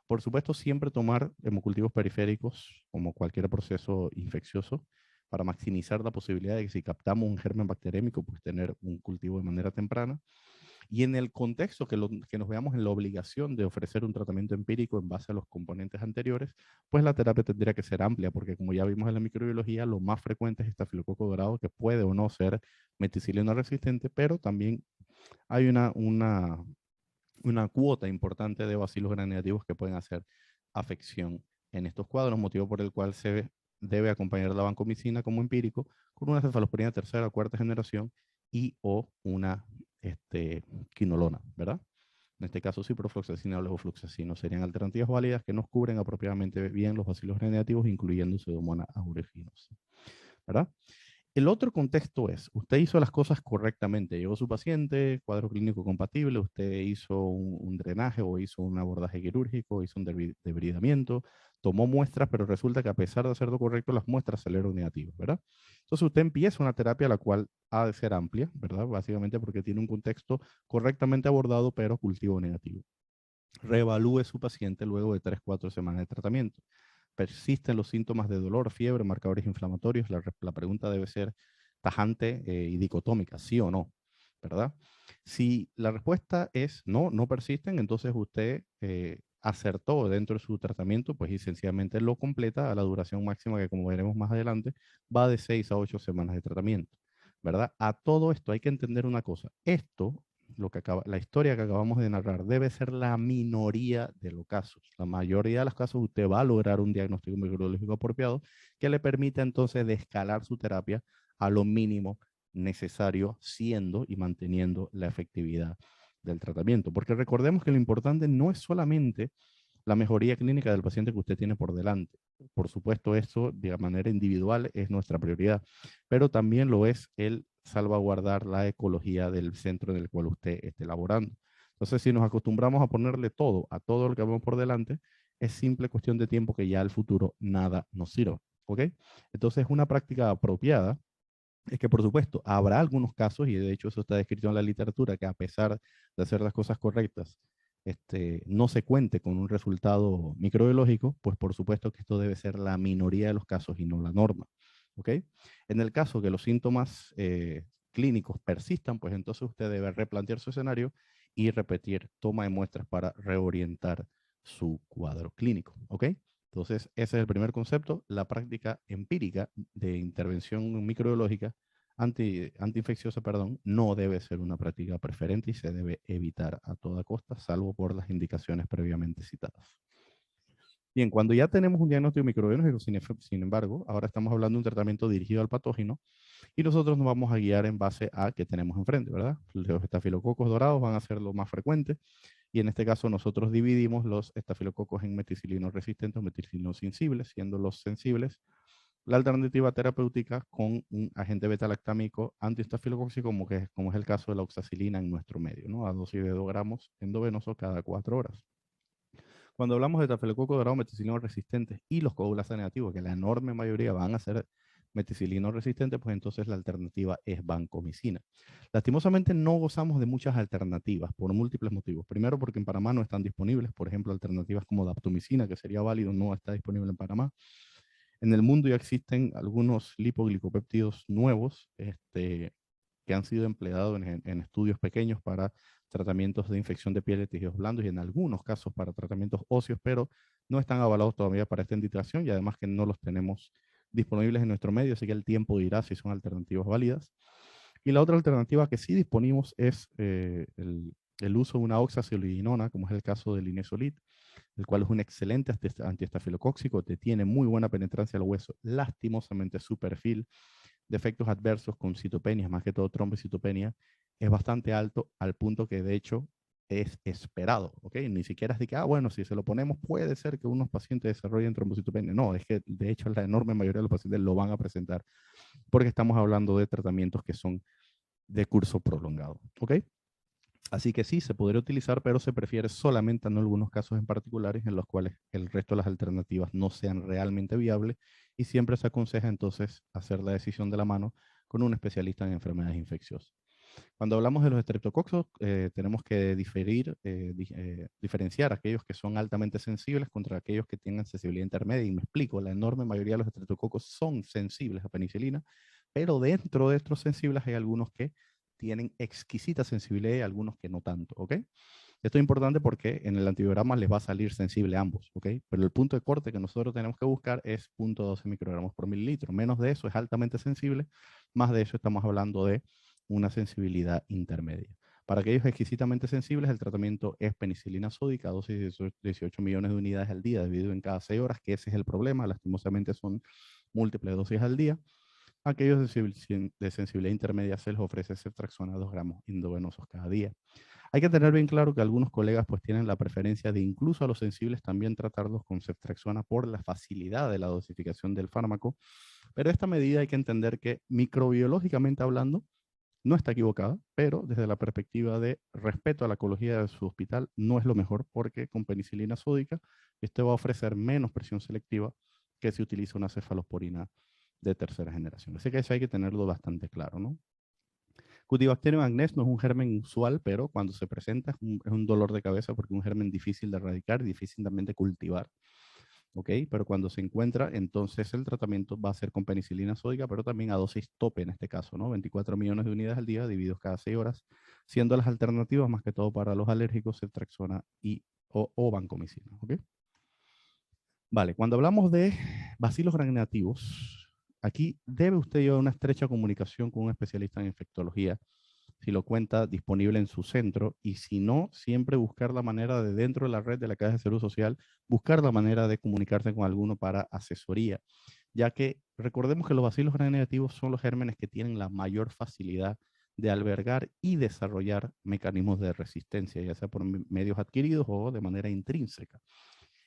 Por supuesto, siempre tomar hemocultivos periféricos como cualquier proceso infeccioso para maximizar la posibilidad de que si captamos un germen bacteriémico, pues tener un cultivo de manera temprana. Y en el contexto que nos veamos en la obligación de ofrecer un tratamiento empírico en base a los componentes anteriores, pues la terapia tendría que ser amplia, porque como ya vimos en la microbiología, lo más frecuente es estafilococo dorado, que puede o no ser meticilina resistente, pero también hay una cuota importante de bacilos gram negativos que pueden hacer afección en estos cuadros, motivo por el cual se debe acompañar la vancomicina como empírico con una cefalosporina tercera o cuarta generación y o una quinolona, ¿verdad? En este caso, ciprofloxacina o levofloxacino serían alternativas válidas que nos cubren apropiadamente bien los bacilos gram negativos, incluyendo Pseudomonas aeruginosa, ¿verdad? El otro contexto es, usted hizo las cosas correctamente, llegó su paciente, cuadro clínico compatible, usted hizo un drenaje o hizo un abordaje quirúrgico, hizo un debridamiento, tomó muestras, pero resulta que a pesar de hacer lo correcto, las muestras salieron negativas, ¿verdad? Entonces usted empieza una terapia la cual ha de ser amplia, ¿verdad? Básicamente porque tiene un contexto correctamente abordado, pero cultivo negativo. Reevalúe su paciente luego de 3-4 semanas de tratamiento. Persisten los síntomas de dolor, fiebre, marcadores inflamatorios. La pregunta debe ser tajante y dicotómica, sí o no, ¿verdad? Si la respuesta es no, no persisten, entonces usted acertó dentro de su tratamiento, pues y sencillamente lo completa a la duración máxima que, como veremos más adelante, va de 6 a 8 semanas de tratamiento, ¿verdad? A todo esto hay que entender una cosa. Esto, la historia que acabamos de narrar, debe ser la minoría de los casos. La mayoría de los casos usted va a lograr un diagnóstico microbiológico apropiado que le permita entonces de escalar su terapia a lo mínimo necesario, siendo y manteniendo la efectividad del tratamiento. Porque recordemos que lo importante no es solamente la mejoría clínica del paciente que usted tiene por delante. Por supuesto, esto de manera individual es nuestra prioridad, pero también lo es el salvaguardar la ecología del centro en el cual usted esté laborando. Entonces, si nos acostumbramos a ponerle todo a todo lo que vemos por delante, es simple cuestión de tiempo que ya al futuro nada nos sirva. ¿Ok? Entonces, una práctica apropiada es que, por supuesto, habrá algunos casos, y de hecho eso está descrito en la literatura, que a pesar de hacer las cosas correctas, no se cuente con un resultado microbiológico, pues por supuesto que esto debe ser la minoría de los casos y no la norma. ¿Ok? En el caso que los síntomas clínicos persistan, pues entonces usted debe replantear su escenario y repetir toma de muestras para reorientar su cuadro clínico. ¿Ok? Entonces, ese es el primer concepto, la práctica empírica de intervención microbiológica antiinfecciosa, perdón, no debe ser una práctica preferente y se debe evitar a toda costa, salvo por las indicaciones previamente citadas. Bien, cuando ya tenemos un diagnóstico microbiológico, sin embargo, ahora estamos hablando de un tratamiento dirigido al patógeno y nosotros nos vamos a guiar en base a qué tenemos enfrente, ¿verdad? Los estafilococos dorados van a ser lo más frecuente y en este caso nosotros dividimos los estafilococos en meticilinos resistentes o meticilinos sensibles, siendo los sensibles la alternativa terapéutica con un agente beta-lactámico antiestafilocóxico, como es el caso de la oxacilina en nuestro medio, ¿no? A dosis de 2 gramos endovenoso cada 4 horas. Cuando hablamos de estafilococo dorado meticilinos resistentes y los coagulasa negativos, que la enorme mayoría van a ser meticilinos resistentes, pues entonces la alternativa es vancomicina. Lastimosamente no gozamos de muchas alternativas por múltiples motivos. Primero, porque en Panamá no están disponibles, por ejemplo, alternativas como daptomicina, que sería válido, no está disponible en Panamá. En el mundo ya existen algunos lipoglicopéptidos nuevos que han sido empleados en estudios pequeños para tratamientos de infección de piel de tejidos blandos y en algunos casos para tratamientos óseos, pero no están avalados todavía para esta indicación y además que no los tenemos disponibles en nuestro medio, así que el tiempo dirá si son alternativas válidas. Y la otra alternativa que sí disponimos es el uso de una oxacilodinona, como es el caso del Linezolid, el cual es un excelente antiestafilocóxico, te tiene muy buena penetrancia al hueso, lastimosamente su perfil de efectos adversos con citopenias, más que todo trombocitopenia, es bastante alto al punto que de hecho es esperado, ¿ok? Ni siquiera es de que, bueno, si se lo ponemos puede ser que unos pacientes desarrollen trombocitopenia. No, es que de hecho la enorme mayoría de los pacientes lo van a presentar porque estamos hablando de tratamientos que son de curso prolongado, ¿ok? Así que sí, se podría utilizar, pero se prefiere solamente en algunos casos en particulares en los cuales el resto de las alternativas no sean realmente viables y siempre se aconseja entonces hacer la decisión de la mano con un especialista en enfermedades infecciosas. Cuando hablamos de los estreptococos, tenemos que diferenciar aquellos que son altamente sensibles contra aquellos que tienen sensibilidad intermedia. Y me explico, la enorme mayoría de los estreptococos son sensibles a penicilina, pero dentro de estos sensibles hay algunos que tienen exquisita sensibilidad y algunos que no tanto, ¿ok? Esto es importante porque en el antibiograma les va a salir sensible a ambos, ¿ok? Pero el punto de corte que nosotros tenemos que buscar es 0.12 microgramos por mililitro. Menos de eso es altamente sensible, más de eso estamos hablando de una sensibilidad intermedia. Para aquellos exquisitamente sensibles, el tratamiento es penicilina sódica, dosis de 18 millones de unidades al día, dividido en cada 6 horas, que ese es el problema, lastimosamente son múltiples dosis al día. Aquellos de sensibilidad intermedia se les ofrece ceftriaxona 2 gramos endovenosos cada día. Hay que tener bien claro que algunos colegas pues tienen la preferencia de incluso a los sensibles también tratarlos con ceftriaxona por la facilidad de la dosificación del fármaco, pero esta medida hay que entender que microbiológicamente hablando no está equivocada, pero desde la perspectiva de respeto a la ecología de su hospital no es lo mejor porque con penicilina sódica este va a ofrecer menos presión selectiva que si utiliza una cefalosporina de tercera generación. Así que eso hay que tenerlo bastante claro, ¿no? Cutibacterium agnes no es un germen usual, pero cuando se presenta es un dolor de cabeza porque es un germen difícil de erradicar, difícil también de cultivar. ¿Ok? Pero cuando se encuentra, entonces el tratamiento va a ser con penicilina sódica, pero también a dosis tope en este caso, ¿no? 24 millones de unidades al día divididos cada 6 horas, siendo las alternativas más que todo para los alérgicos, ceftriaxona y o vancomicina. ¿Ok? Vale, cuando hablamos de bacilos gram-negativos, aquí debe usted llevar una estrecha comunicación con un especialista en infectología, si lo cuenta disponible en su centro, y si no, siempre buscar la manera de, dentro de la red de la Caja de Seguro Social, buscar la manera de comunicarse con alguno para asesoría, ya que recordemos que los bacilos gram-negativos son los gérmenes que tienen la mayor facilidad de albergar y desarrollar mecanismos de resistencia, ya sea por medios adquiridos o de manera intrínseca.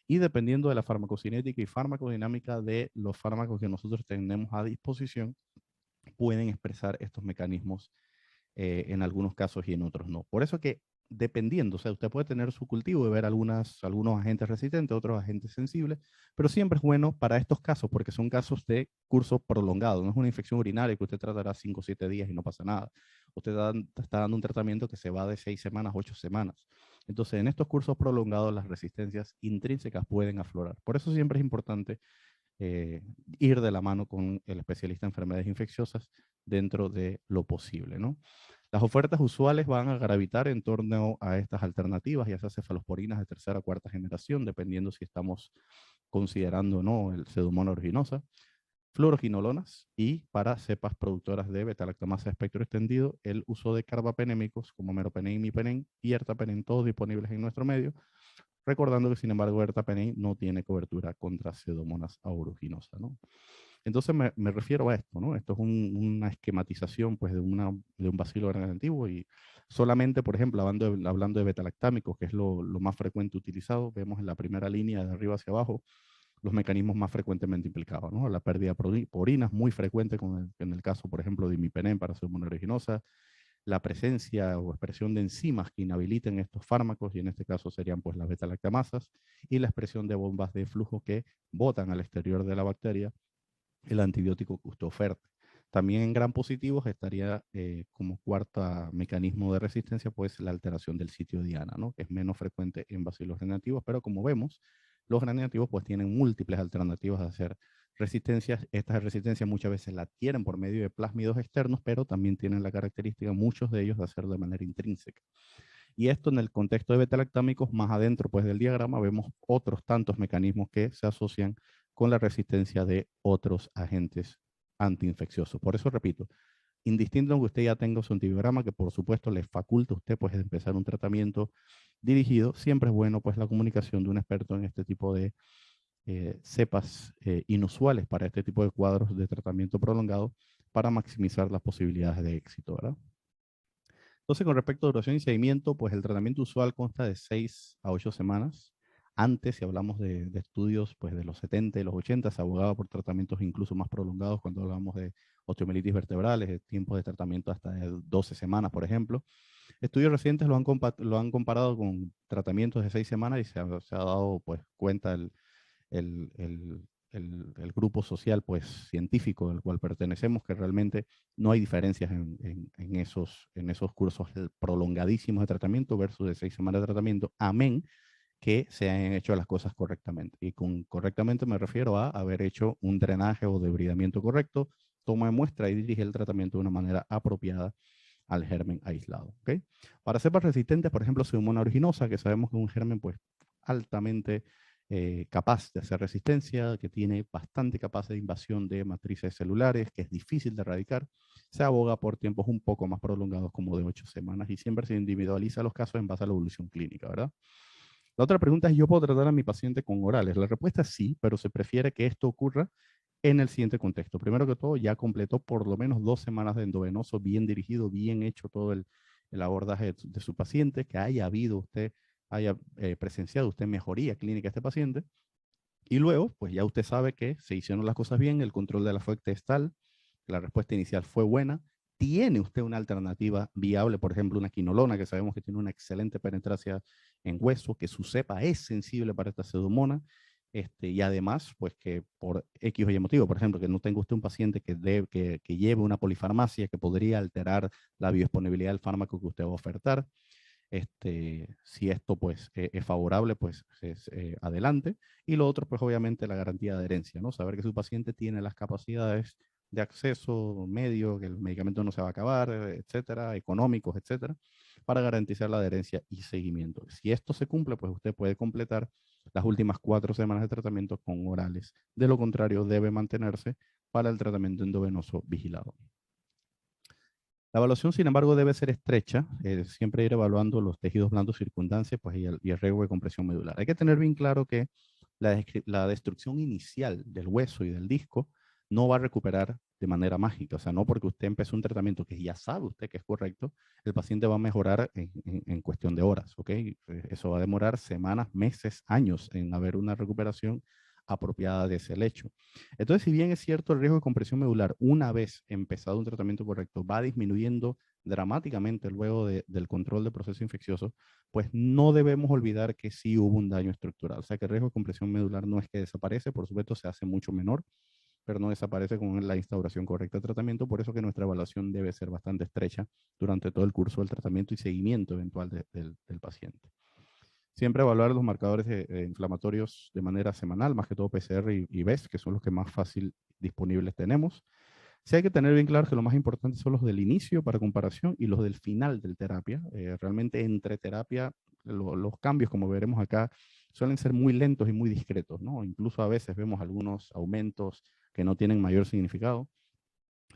Y dependiendo de la farmacocinética y farmacodinámica de los fármacos que nosotros tenemos a disposición, pueden expresar estos mecanismos en algunos casos y en otros no. Por eso que dependiendo, o sea, usted puede tener su cultivo y ver algunos agentes resistentes, otros agentes sensibles, pero siempre es bueno para estos casos, porque son casos de curso prolongado, no es una infección urinaria que usted tratará 5 o 7 días y no pasa nada. Usted está dando un tratamiento que se va de 6 semanas, 8 semanas. Entonces, en estos cursos prolongados, las resistencias intrínsecas pueden aflorar. Por eso siempre es importante ir de la mano con el especialista en enfermedades infecciosas dentro de lo posible, ¿no? Las ofertas usuales van a gravitar en torno a estas alternativas, ya sea cefalosporinas de tercera o cuarta generación, dependiendo si estamos considerando o no el Pseudomonas aeruginosa, fluoroquinolonas, y para cepas productoras de beta-lactamasa de espectro extendido, el uso de carbapenémicos como meropenem, imipenem y ertapenem, todos disponibles en nuestro medio, recordando que sin embargo ertapenem no tiene cobertura contra Pseudomonas aeruginosa, ¿no? Entonces me refiero a esto, ¿no? Esto es una esquematización pues, de un bacilo gram-negativo, y solamente, por ejemplo, hablando de beta-lactámicos, que es lo más frecuente utilizado, vemos en la primera línea de arriba hacia abajo los mecanismos más frecuentemente implicados, ¿no? La pérdida de porinas, muy frecuente en el caso, por ejemplo, de imipenem para Pseudomonas aeruginosa, la presencia o expresión de enzimas que inhabiliten estos fármacos, y en este caso serían pues las beta-lactamasas, y la expresión de bombas de flujo que botan al exterior de la bacteria el antibiótico que usted oferte. También en gram positivos estaría como cuarta mecanismo de resistencia, pues la alteración del sitio diana, ¿no? Que es menos frecuente en bacilos gram-negativos, pero como vemos, los gram-negativos pues tienen múltiples alternativas de hacer resistencias. Estas resistencias muchas veces la adquieren por medio de plásmidos externos, pero también tienen la característica, muchos de ellos, de hacer de manera intrínseca. Y esto en el contexto de beta-lactámicos, más adentro pues, del diagrama, vemos otros tantos mecanismos que se asocian con la resistencia de otros agentes antiinfecciosos. Por eso repito, indistinto que usted ya tenga su antibiograma, que por supuesto le faculta a usted pues, empezar un tratamiento dirigido, siempre es bueno pues, la comunicación de un experto en este tipo de cepas inusuales para este tipo de cuadros de tratamiento prolongado, para maximizar las posibilidades de éxito, ¿verdad? Entonces, con respecto a duración y seguimiento, pues el tratamiento usual consta de 6 a 8 semanas. Antes, si hablamos de estudios pues, de los 70 y los 80, se abogaba por tratamientos incluso más prolongados cuando hablamos de osteomielitis vertebrales, de tiempos de tratamiento hasta de 12 semanas, por ejemplo. Estudios recientes lo han comparado con tratamientos de 6 semanas, y se ha dado pues, cuenta el, el grupo social pues, científico al cual pertenecemos, que realmente no hay diferencias en esos cursos prolongadísimos de tratamiento versus de 6 semanas de tratamiento, amén que se hayan hecho las cosas correctamente. Y con correctamente me refiero a haber hecho un drenaje o debridamiento correcto, toma de muestra y dirige el tratamiento de una manera apropiada al germen aislado. ¿Okay? Para cepas resistentes, por ejemplo, Pseudomonas aeruginosa, que sabemos que es un germen pues, altamente capaz de hacer resistencia, que tiene bastante capacidad de invasión de matrices celulares, que es difícil de erradicar, se aboga por tiempos un poco más prolongados, como de 8 semanas, y siempre se individualiza los casos en base a la evolución clínica, ¿verdad? La otra pregunta es, ¿yo puedo tratar a mi paciente con orales? La respuesta es sí, pero se prefiere que esto ocurra en el siguiente contexto. Primero que todo, ya completó por lo menos 2 semanas de endovenoso, bien dirigido, bien hecho todo el abordaje de su paciente, que haya presenciado usted mejoría clínica de este paciente. Y luego, pues ya usted sabe que se hicieron las cosas bien, el control de la fuente es tal, la respuesta inicial fue buena, tiene usted una alternativa viable, por ejemplo, una quinolona, que sabemos que tiene una excelente penetrancia en hueso, que su cepa es sensible para esta pseudomonas, y además, pues que por X o Y motivo, por ejemplo, que no tenga usted un paciente que lleve una polifarmacia que podría alterar la biodisponibilidad del fármaco que usted va a ofertar. Si esto pues es favorable, pues es adelante. Y lo otro, pues obviamente la garantía de adherencia, ¿no? Saber que su paciente tiene las capacidades de acceso medio, que el medicamento no se va a acabar, etcétera, económicos, etcétera, para garantizar la adherencia y seguimiento. Si esto se cumple, pues usted puede completar las últimas 4 semanas de tratamiento con orales. De lo contrario, debe mantenerse para el tratamiento endovenoso vigilado. La evaluación, sin embargo, debe ser estrecha, siempre ir evaluando los tejidos blandos circundantes pues, y el riesgo de compresión medular. Hay que tener bien claro que la destrucción inicial del hueso y del disco no va a recuperar de manera mágica. O sea, no porque usted empezó un tratamiento que ya sabe usted que es correcto, el paciente va a mejorar en cuestión de horas, ¿ok? Eso va a demorar semanas, meses, años en haber una recuperación apropiada de ese lecho. Entonces, si bien es cierto, el riesgo de compresión medular, una vez empezado un tratamiento correcto, va disminuyendo dramáticamente luego del control del proceso infeccioso, pues no debemos olvidar que sí hubo un daño estructural. O sea, que el riesgo de compresión medular no es que desaparece, por supuesto se hace mucho menor, pero no desaparece con la instauración correcta de tratamiento. Por eso que nuestra evaluación debe ser bastante estrecha durante todo el curso del tratamiento y seguimiento eventual del paciente. Siempre evaluar los marcadores inflamatorios de manera semanal, más que todo PCR y BES, que son los que más fácil disponibles tenemos. Sí hay que tener bien claro que lo más importante son los del inicio para comparación y los del final del terapia. Realmente entre terapia, los cambios, como veremos acá, suelen ser muy lentos y muy discretos, ¿no? Incluso a veces vemos algunos aumentos que no tienen mayor significado.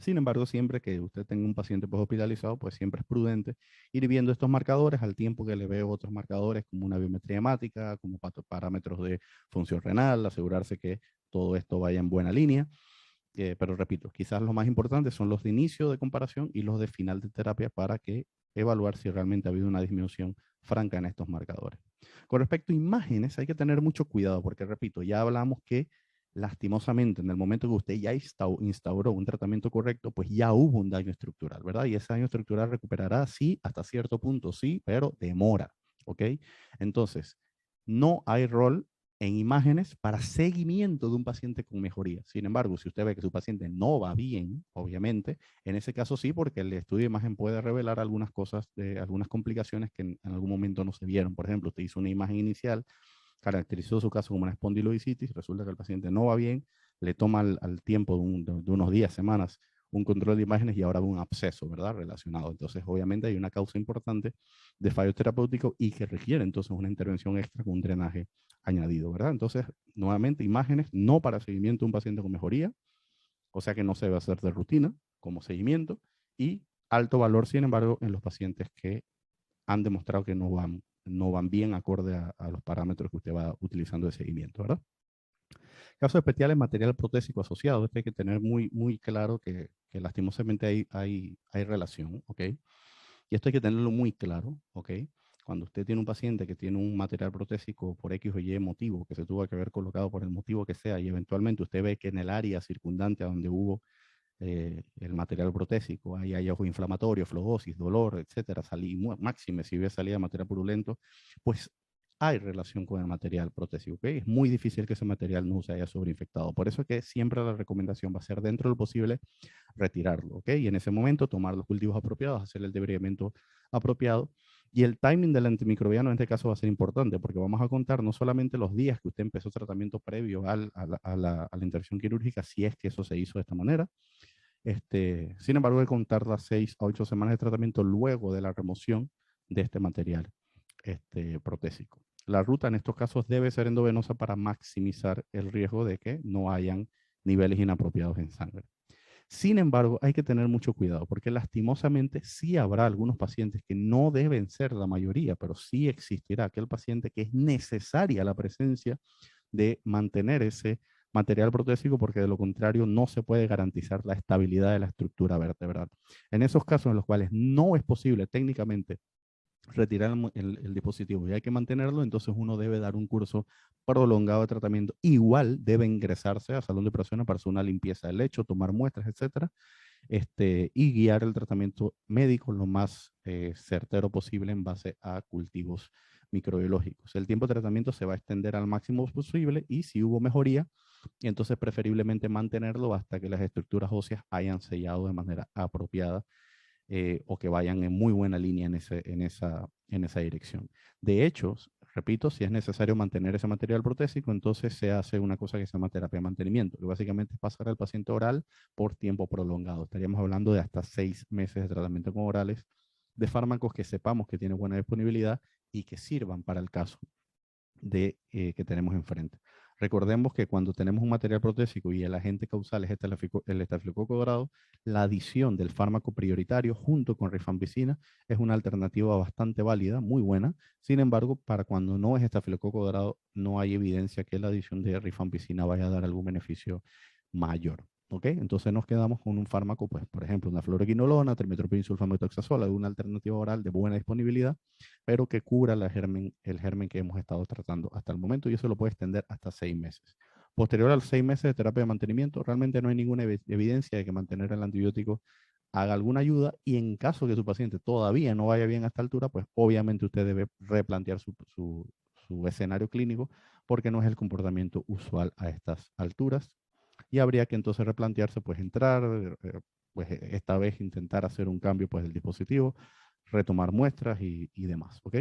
Sin embargo, siempre que usted tenga un paciente hospitalizado, pues siempre es prudente ir viendo estos marcadores al tiempo que le veo otros marcadores como una biometría hemática, como parámetros de función renal, asegurarse que todo esto vaya en buena línea. Pero repito, quizás los más importantes son los de inicio de comparación y los de final de terapia para que evaluar si realmente ha habido una disminución franca en estos marcadores. Con respecto a imágenes, hay que tener mucho cuidado porque, repito, ya hablamos que lastimosamente en el momento que usted ya instauró un tratamiento correcto, pues ya hubo un daño estructural, ¿verdad? Y ese daño estructural recuperará, sí, hasta cierto punto, sí, pero demora, ¿ok? Entonces, no hay rol en imágenes para seguimiento de un paciente con mejoría. Sin embargo, si usted ve que su paciente no va bien, obviamente, en ese caso sí, porque el estudio de imagen puede revelar algunas cosas, algunas complicaciones que en algún momento no se vieron. Por ejemplo, usted hizo una imagen inicial, caracterizó su caso como una espondilodicitis, resulta que el paciente no va bien, le toma al tiempo de unos días, semanas, un control de imágenes y ahora un absceso, ¿verdad? Relacionado. Entonces, obviamente hay una causa importante de fallo terapéutico y que requiere entonces una intervención extra con un drenaje añadido, ¿verdad? Entonces, nuevamente, imágenes no para seguimiento de un paciente con mejoría, o sea que no se debe hacer de rutina como seguimiento, y alto valor, sin embargo, en los pacientes que han demostrado que no van bien acorde a los parámetros que usted va utilizando de seguimiento, ¿verdad? Casos especiales, material protésico asociado. Esto hay que tener muy claro que lastimosamente hay relación, ¿ok? Y esto hay que tenerlo muy claro, ¿ok? Cuando usted tiene un paciente que tiene un material protésico por X o Y motivo, que se tuvo que haber colocado por el motivo que sea, y eventualmente usted ve que en el área circundante a donde hubo el material protésico, hay hallazgo inflamatorio, flebosis, dolor, etcétera, máxime si hubiera salida de material purulento, pues hay relación con el material protésico, ¿ok? Es muy difícil que ese material no se haya sobreinfectado. Por eso es que siempre la recomendación va a ser, dentro de lo posible, retirarlo, ¿ok? Y en ese momento tomar los cultivos apropiados, hacer el debridamiento apropiado. Y el timing del antimicrobiano en este caso va a ser importante porque vamos a contar no solamente los días que usted empezó tratamiento previo a la intervención quirúrgica, si es que eso se hizo de esta manera. Sin embargo, hay que contar las 6 a 8 semanas de tratamiento luego de la remoción de este material protésico. La ruta en estos casos debe ser endovenosa para maximizar el riesgo de que no hayan niveles inapropiados en sangre. Sin embargo, hay que tener mucho cuidado porque lastimosamente sí habrá algunos pacientes que no deben ser la mayoría, pero sí existirá aquel paciente que es necesaria la presencia de mantener ese material protésico porque de lo contrario no se puede garantizar la estabilidad de la estructura vertebral. En esos casos en los cuales no es posible técnicamente retirar el dispositivo y hay que mantenerlo, entonces uno debe dar un curso prolongado de tratamiento. Igual debe ingresarse a salón de operaciones para hacer una limpieza del lecho, tomar muestras, etcétera, y guiar el tratamiento médico lo más certero posible en base a cultivos microbiológicos. El tiempo de tratamiento se va a extender al máximo posible y si hubo mejoría, entonces preferiblemente mantenerlo hasta que las estructuras óseas hayan sellado de manera apropiada o que vayan en muy buena línea en esa dirección. De hecho, repito, si es necesario mantener ese material protésico, entonces se hace una cosa que se llama terapia de mantenimiento, que básicamente es pasar al paciente oral por tiempo prolongado. Estaríamos hablando de hasta 6 meses de tratamiento con orales de fármacos que sepamos que tienen buena disponibilidad y que sirvan para el caso que tenemos enfrente. Recordemos que cuando tenemos un material protésico y el agente causal es el estafilococo dorado, la adición del fármaco prioritario junto con rifampicina es una alternativa bastante válida, muy buena. Sin embargo, para cuando no es estafilococo dorado, no hay evidencia que la adición de rifampicina vaya a dar algún beneficio mayor. ¿Ok? Entonces nos quedamos con un fármaco, pues, por ejemplo, una fluoroquinolona, trimethoprim sulfamethoxazol, alguna alternativa oral de buena disponibilidad, pero que cura el germen que hemos estado tratando hasta el momento, y eso lo puede extender hasta 6 meses. Posterior a los 6 meses de terapia de mantenimiento, realmente no hay ninguna evidencia de que mantener el antibiótico haga alguna ayuda, y en caso que su paciente todavía no vaya bien a esta altura, pues obviamente usted debe replantear su escenario clínico, porque no es el comportamiento usual a estas alturas, y habría que entonces replantearse, pues entrar, pues esta vez intentar hacer un cambio pues del dispositivo, retomar muestras y demás, ¿ok?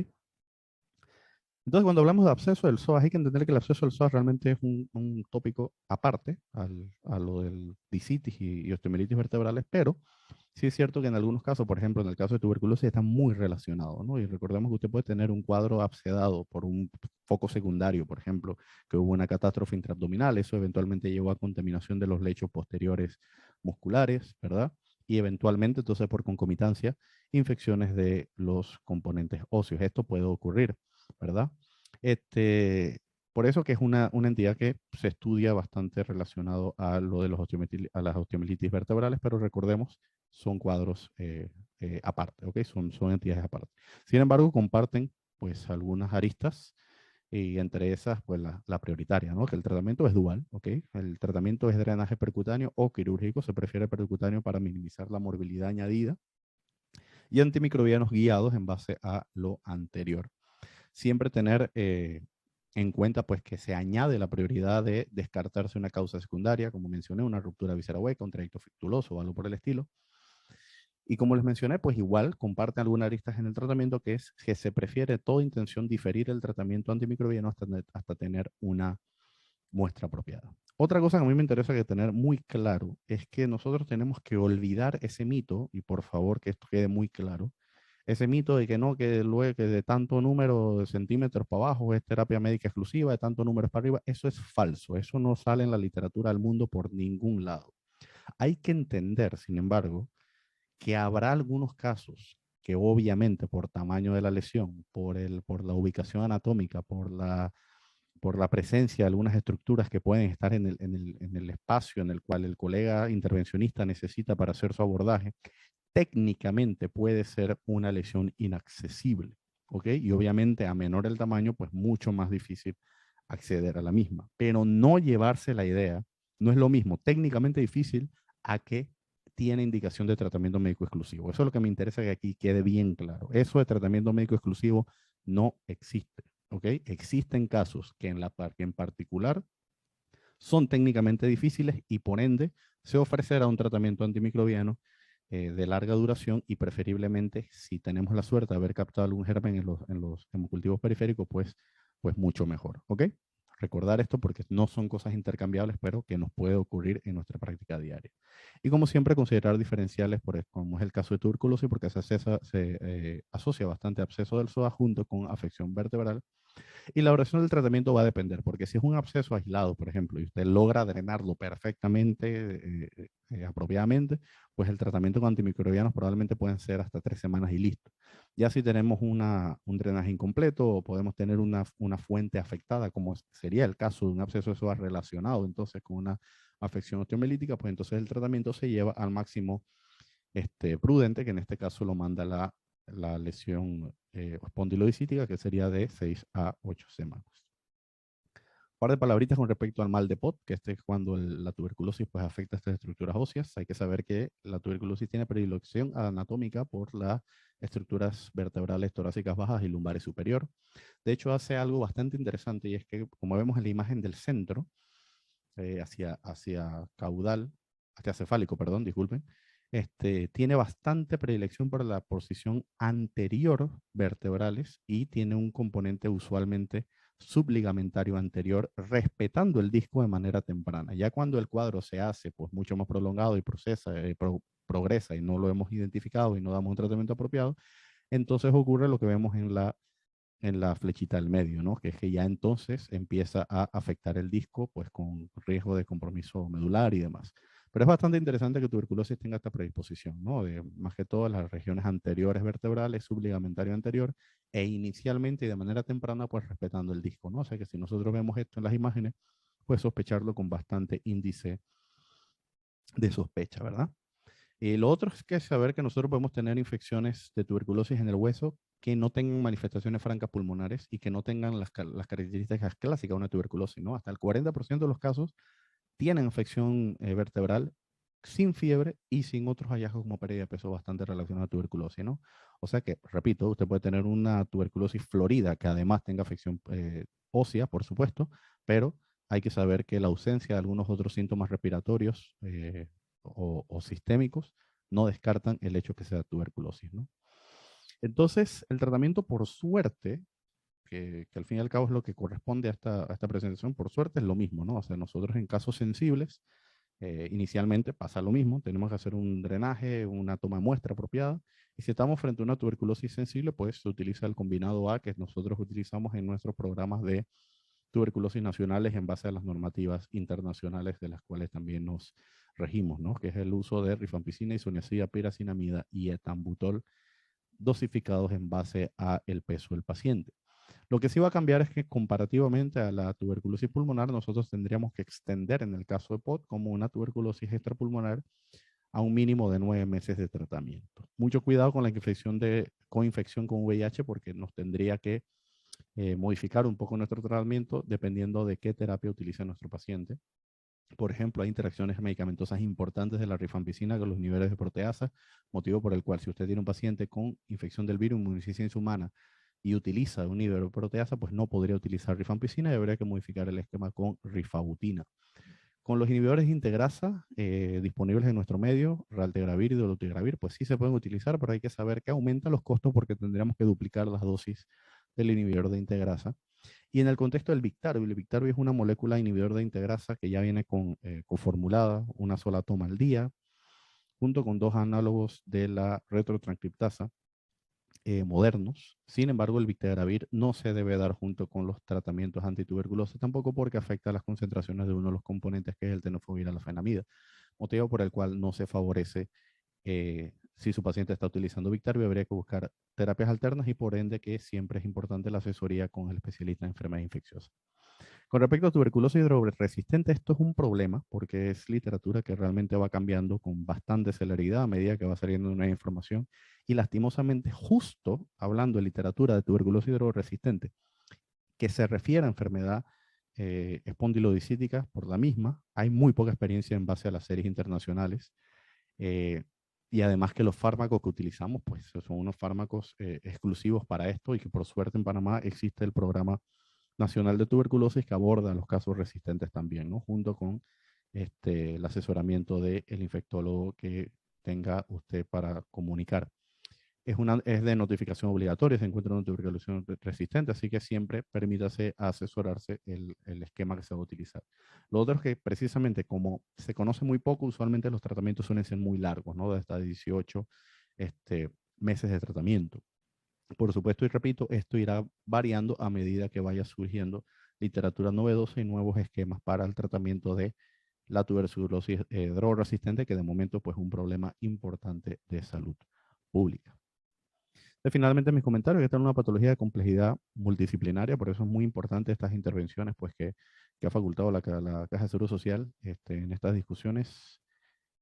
Entonces, cuando hablamos de absceso del psoas, hay que entender que el absceso del psoas realmente es un tópico aparte a lo del disitis y osteomielitis vertebrales, pero sí es cierto que en algunos casos, por ejemplo, en el caso de tuberculosis, está muy relacionado, ¿no? Y recordemos que usted puede tener un cuadro abscedado por un foco secundario, por ejemplo, que hubo una catástrofe intraabdominal, eso eventualmente llevó a contaminación de los lechos posteriores musculares, ¿verdad? Y eventualmente, entonces, por concomitancia, infecciones de los componentes óseos. Esto puede ocurrir, ¿verdad? Por eso que es una entidad que se estudia bastante relacionado a lo de a las osteomielitis vertebrales, pero recordemos, son cuadros aparte, ¿ok? Son entidades aparte. Sin embargo, comparten pues algunas aristas, y entre esas, pues la prioritaria, ¿no? Que el tratamiento es dual, ¿ok? El tratamiento es drenaje percutáneo o quirúrgico, se prefiere percutáneo para minimizar la morbilidad añadida, y antimicrobianos guiados en base a lo anterior. Siempre tener en cuenta pues que se añade la prioridad de descartarse una causa secundaria, como mencioné, una ruptura visceral hueca, un trayecto fistuloso o algo por el estilo. Y como les mencioné, pues igual comparten algunas aristas en el tratamiento, que es que se prefiere toda intención diferir el tratamiento antimicrobiano hasta tener una muestra apropiada. Otra cosa que a mí me interesa que tener muy claro es que nosotros tenemos que olvidar ese mito, y por favor que esto quede muy claro, ese mito de que no, que luego que de tanto número de centímetros para abajo es terapia médica exclusiva, de tanto números para arriba, eso es falso, eso no sale en la literatura del mundo por ningún lado. Hay que entender, sin embargo, que habrá algunos casos que obviamente por tamaño de la lesión, por la ubicación anatómica, por la presencia de algunas estructuras que pueden estar en el espacio en el cual el colega intervencionista necesita para hacer su abordaje, técnicamente puede ser una lesión inaccesible, ¿ok? Y obviamente a menor el tamaño, pues mucho más difícil acceder a la misma. Pero no llevarse la idea, no es lo mismo técnicamente difícil a que tiene indicación de tratamiento médico exclusivo. Eso es lo que me interesa que aquí quede bien claro. Eso de tratamiento médico exclusivo no existe, ¿ok? Existen casos que en particular son técnicamente difíciles y por ende se ofrecerá un tratamiento antimicrobiano de larga duración, y preferiblemente, si tenemos la suerte de haber captado algún germen en los hemocultivos periféricos, pues mucho mejor, ¿ok? Recordar esto porque no son cosas intercambiables, pero que nos puede ocurrir en nuestra práctica diaria. Y como siempre, considerar diferenciales, como es el caso de tuberculosis, porque se asocia bastante absceso del psoas junto con afección vertebral. Y la duración del tratamiento va a depender, porque si es un absceso aislado, por ejemplo, y usted logra drenarlo perfectamente, apropiadamente, pues el tratamiento con antimicrobianos probablemente pueden ser hasta 3 semanas y listo. Ya si tenemos un drenaje incompleto o podemos tener una fuente afectada, como sería el caso de un absceso de psoas relacionado entonces con una afección osteomielítica, pues entonces el tratamiento se lleva al máximo prudente, que en este caso lo manda la lesión espondilodisítica, que sería de 6 a 8 semanas. Un par de palabritas con respecto al mal de Pot, que es cuando la tuberculosis pues, afecta a estas estructuras óseas. Hay que saber que la tuberculosis tiene predilección anatómica por las estructuras vertebrales torácicas bajas y lumbares superior. De hecho, hace algo bastante interesante, y es que, como vemos en la imagen del centro, hacia caudal, hacia cefálico, perdón, disculpen, tiene bastante predilección por la posición anterior vertebrales y tiene un componente usualmente subligamentario anterior, respetando el disco de manera temprana. Ya cuando el cuadro se hace pues mucho más prolongado y progresa y no lo hemos identificado y no damos un tratamiento apropiado, entonces ocurre lo que vemos en la flechita del medio, ¿no? Que es que ya entonces empieza a afectar el disco, pues con riesgo de compromiso medular y demás. Pero es bastante interesante que tuberculosis tenga esta predisposición, ¿no? De más que todo las regiones anteriores vertebrales, subligamentario anterior, e inicialmente y de manera temprana, pues respetando el disco, ¿no? O sea que si nosotros vemos esto en las imágenes, pues sospecharlo con bastante índice de sospecha, ¿verdad? Lo otro es que saber que nosotros podemos tener infecciones de tuberculosis en el hueso que no tengan manifestaciones francas pulmonares y que no tengan las características clásicas de una tuberculosis, ¿no? Hasta el 40% de los casos tienen afección vertebral sin fiebre y sin otros hallazgos como pérdida de peso bastante relacionados a tuberculosis, ¿no? O sea que, repito, usted puede tener una tuberculosis florida que además tenga afección ósea, por supuesto, pero hay que saber que la ausencia de algunos otros síntomas respiratorios o sistémicos no descartan el hecho que sea tuberculosis, ¿no? Entonces, el tratamiento, por suerte, que al fin y al cabo es lo que corresponde a esta presentación, por suerte es lo mismo, ¿no? O sea, nosotros en casos sensibles, inicialmente pasa lo mismo, tenemos que hacer un drenaje, una toma de muestra apropiada, y si estamos frente a una tuberculosis sensible, pues se utiliza el combinado A que nosotros utilizamos en nuestros programas de tuberculosis nacionales en base a las normativas internacionales de las cuales también nos regimos, ¿no? Que es el uso de rifampicina, isoniazida, piracinamida y etambutol dosificados en base a el peso del paciente. Lo que sí va a cambiar es que comparativamente a la tuberculosis pulmonar, nosotros tendríamos que extender en el caso de POT como una tuberculosis extrapulmonar a un mínimo de 9 meses de tratamiento. Mucho cuidado con la coinfección con VIH porque nos tendría que modificar un poco nuestro tratamiento dependiendo de qué terapia utilice nuestro paciente. Por ejemplo, hay interacciones medicamentosas importantes de la rifampicina con los niveles de proteasa, motivo por el cual si usted tiene un paciente con infección del virus inmunodeficiencia humana y utiliza un nivel de proteasa, pues no podría utilizar rifampicina y habría que modificar el esquema con rifabutina. Con los inhibidores de integrasa disponibles en nuestro medio, raltegravir y dolutegravir, pues sí se pueden utilizar, pero hay que saber que aumentan los costos porque tendríamos que duplicar las dosis del inhibidor de integrasa. Y en el contexto del Biktarvy, el Biktarvy es una molécula inhibidor de integrasa que ya viene coformulada, una sola toma al día, junto con 2 análogos de la retrotranscriptasa modernos. Sin embargo, el Biktarvy no se debe dar junto con los tratamientos antituberculosos, tampoco porque afecta a las concentraciones de uno de los componentes que es el tenofovir-alafenamida, motivo por el cual no se favorece si su paciente está utilizando Biktarvy, habría que buscar terapias alternas y por ende que siempre es importante la asesoría con el especialista en enfermedades infecciosas. Con respecto a tuberculosis hidroresistente, esto es un problema porque es literatura que realmente va cambiando con bastante celeridad a medida que va saliendo nueva información y lastimosamente justo hablando de literatura de tuberculosis hidroresistente que se refiere a enfermedad espondilodiscítica por la misma, hay muy poca experiencia en base a las series internacionales. Y además que los fármacos que utilizamos, pues son unos fármacos exclusivos para esto y que por suerte en Panamá existe el Programa Nacional de Tuberculosis que aborda los casos resistentes también, ¿no? Junto con el asesoramiento del infectólogo que tenga usted para comunicar. Es de notificación obligatoria, se encuentra una tuberculosis resistente, así que siempre permítase asesorarse el esquema que se va a utilizar. Lo otro es que precisamente como se conoce muy poco, usualmente los tratamientos suelen ser muy largos, ¿no? De hasta 18 meses de tratamiento. Por supuesto, y repito, esto irá variando a medida que vaya surgiendo literatura novedosa y nuevos esquemas para el tratamiento de la tuberculosis drogoresistente, que de momento pues, es un problema importante de salud pública. Finalmente, mis comentarios, esta es una patología de complejidad multidisciplinaria, por eso es muy importante estas intervenciones pues, que ha facultado la Caja de Seguro Social en estas discusiones.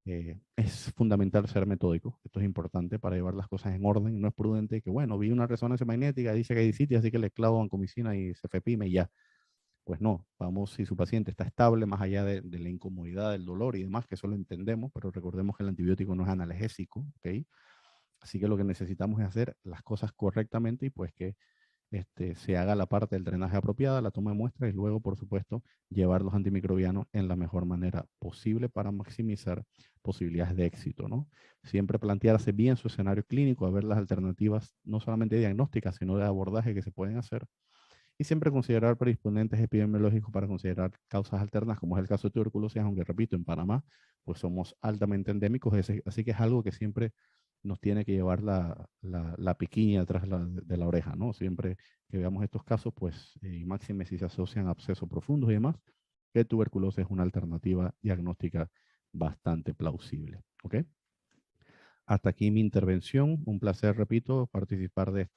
Es fundamental ser metódico, esto es importante para llevar las cosas en orden, no es prudente que, bueno, vi una resonancia magnética, dice que hay sitio, así que le clavo vancomicina y cefepime y ya. Pues no, vamos, si su paciente está estable, más allá de la incomodidad, del dolor y demás, que eso lo entendemos, pero recordemos que el antibiótico no es analgésico, ¿ok? Así que lo que necesitamos es hacer las cosas correctamente y pues que se haga la parte del drenaje apropiada, la toma de muestras y luego, por supuesto, llevar los antimicrobianos en la mejor manera posible para maximizar posibilidades de éxito, ¿no? Siempre plantearse bien su escenario clínico, a ver las alternativas, no solamente diagnósticas, sino de abordaje que se pueden hacer. Y siempre considerar predisponentes epidemiológicos para considerar causas alternas, como es el caso de tuberculosis, aunque repito, en Panamá, pues somos altamente endémicos, así que es algo que siempre nos tiene que llevar la piquiña atrás de la oreja, ¿no? Siempre que veamos estos casos, pues, y máxime si se asocian a abscesos profundos y demás, que tuberculosis es una alternativa diagnóstica bastante plausible, ¿ok? Hasta aquí mi intervención. Un placer, repito, participar de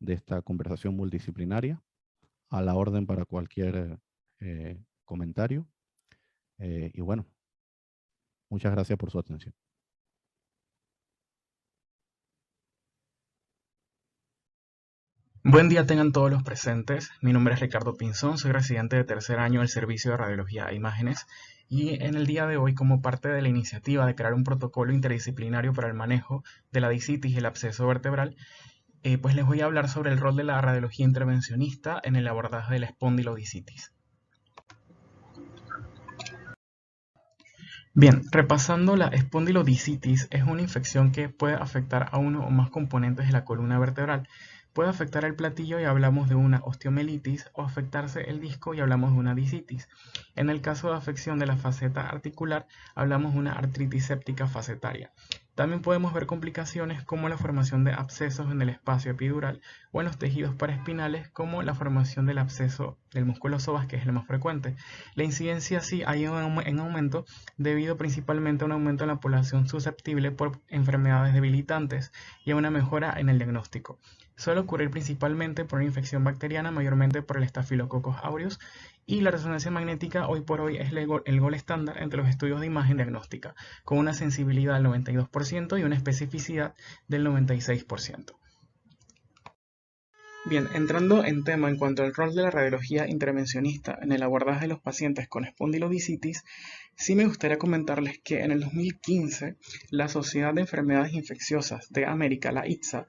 esta conversación multidisciplinaria. A la orden para cualquier comentario. Y bueno, muchas gracias por su atención. Buen día tengan todos los presentes. Mi nombre es Ricardo Pinzón, soy residente de tercer año del Servicio de Radiología e Imágenes y en el día de hoy, como parte de la iniciativa de crear un protocolo interdisciplinario para el manejo de la discitis y el absceso vertebral, pues les voy a hablar sobre el rol de la radiología intervencionista en el abordaje de la espondilodiscitis. Bien, repasando, la espondilodiscitis es una infección que puede afectar a uno o más componentes de la columna vertebral. Puede afectar el platillo y hablamos de una osteomelitis, o afectarse el disco y hablamos de una discitis. En el caso de afección de la faceta articular, hablamos de una artritis séptica facetaria. También podemos ver complicaciones como la formación de abscesos en el espacio epidural o en los tejidos paraespinales, como la formación del absceso del músculo psoas, que es el más frecuente. La incidencia sí ha ido en aumento debido principalmente a un aumento en la población susceptible por enfermedades debilitantes y a una mejora en el diagnóstico. Suele ocurrir principalmente por una infección bacteriana, mayormente por el Staphylococcus aureus, y la resonancia magnética hoy por hoy es el gol estándar entre los estudios de imagen diagnóstica, con una sensibilidad del 92% y una especificidad del 96%. Bien, entrando en tema en cuanto al rol de la radiología intervencionista en el abordaje de los pacientes con espondilodiscitis, sí me gustaría comentarles que en el 2015 la Sociedad de Enfermedades Infecciosas de América, la ITSA,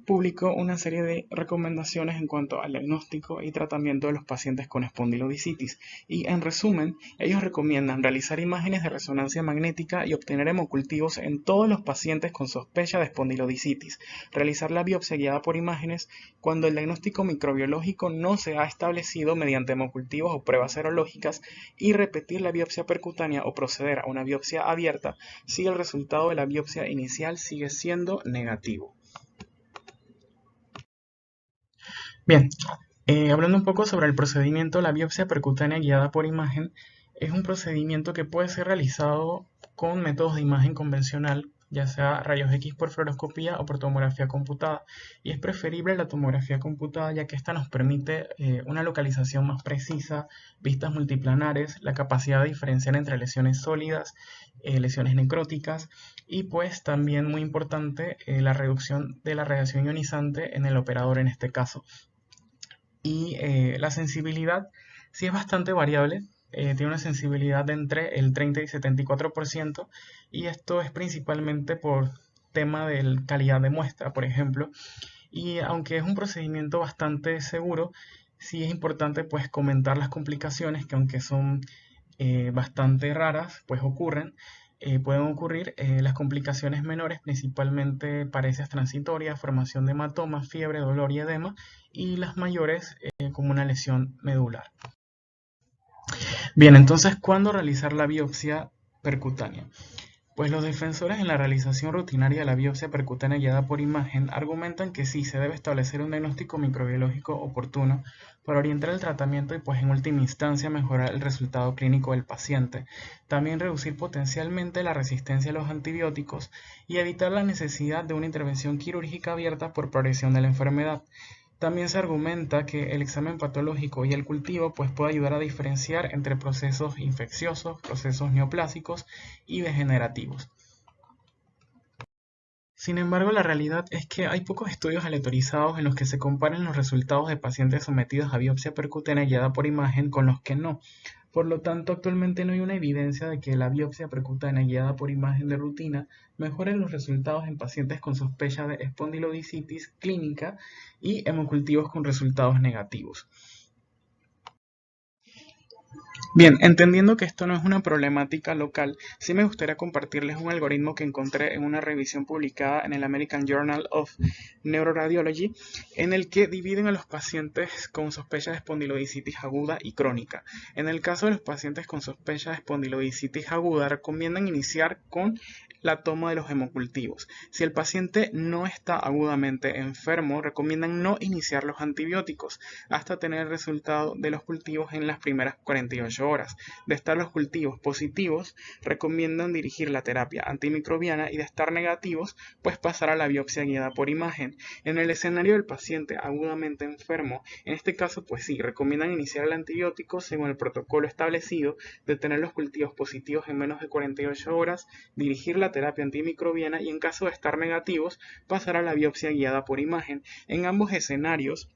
publicó una serie de recomendaciones en cuanto al diagnóstico y tratamiento de los pacientes con espondilodiscitis. Y en resumen, ellos recomiendan realizar imágenes de resonancia magnética y obtener hemocultivos en todos los pacientes con sospecha de espondilodiscitis. Realizar la biopsia guiada por imágenes cuando el diagnóstico microbiológico no se ha establecido mediante hemocultivos o pruebas serológicas y repetir la biopsia percutánea o proceder a una biopsia abierta si el resultado de la biopsia inicial sigue siendo negativo. Bien, hablando un poco sobre el procedimiento, la biopsia percutánea guiada por imagen es un procedimiento que puede ser realizado con métodos de imagen convencional, ya sea rayos X por fluoroscopía o por tomografía computada, y es preferible la tomografía computada ya que esta nos permite una localización más precisa, vistas multiplanares, la capacidad de diferenciar entre lesiones sólidas, lesiones necróticas y pues también muy importante la reducción de la radiación ionizante en el operador en este caso. Y la sensibilidad sí es bastante variable, tiene una sensibilidad de entre el 30 y 74%, y esto es principalmente por tema de calidad de muestra, por ejemplo, y aunque es un procedimiento bastante seguro, sí es importante pues comentar las complicaciones que aunque son bastante raras, pues ocurren. Pueden ocurrir las complicaciones menores, principalmente parencias transitorias, formación de hematomas, fiebre, dolor y edema, y las mayores como una lesión medular. Bien, entonces, ¿cuándo realizar la biopsia percutánea? Pues los defensores en la realización rutinaria de la biopsia percutánea guiada por imagen argumentan que sí se debe establecer un diagnóstico microbiológico oportuno para orientar el tratamiento y pues en última instancia mejorar el resultado clínico del paciente. También reducir potencialmente la resistencia a los antibióticos y evitar la necesidad de una intervención quirúrgica abierta por progresión de la enfermedad. También se argumenta que el examen patológico y el cultivo pues, puede ayudar a diferenciar entre procesos infecciosos, procesos neoplásicos y degenerativos. Sin embargo, la realidad es que hay pocos estudios aleatorizados en los que se comparen los resultados de pacientes sometidos a biopsia percutánea guiada por imagen con los que no. Por lo tanto, actualmente no hay una evidencia de que la biopsia percutánea guiada por imagen de rutina mejore los resultados en pacientes con sospecha de espondilodicitis clínica y hemocultivos con resultados negativos. Bien, entendiendo que esto no es una problemática local, sí me gustaría compartirles un algoritmo que encontré en una revisión publicada en el American Journal of Neuroradiology, en el que dividen a los pacientes con sospecha de espondilodicitis aguda y crónica. En el caso de los pacientes con sospecha de espondilodicitis aguda, recomiendan iniciar con la toma de los hemocultivos. Si el paciente no está agudamente enfermo, recomiendan no iniciar los antibióticos hasta tener el resultado de los cultivos en las primeras 48 horas. De estar los cultivos positivos, recomiendan dirigir la terapia antimicrobiana y de estar negativos, pues pasar a la biopsia guiada por imagen. En el escenario del paciente agudamente enfermo, en este caso, pues sí, recomiendan iniciar el antibiótico según el protocolo establecido, de tener los cultivos positivos en menos de 48 horas, dirigir la terapia antimicrobiana y en caso de estar negativos, pasar a la biopsia guiada por imagen. En ambos escenarios,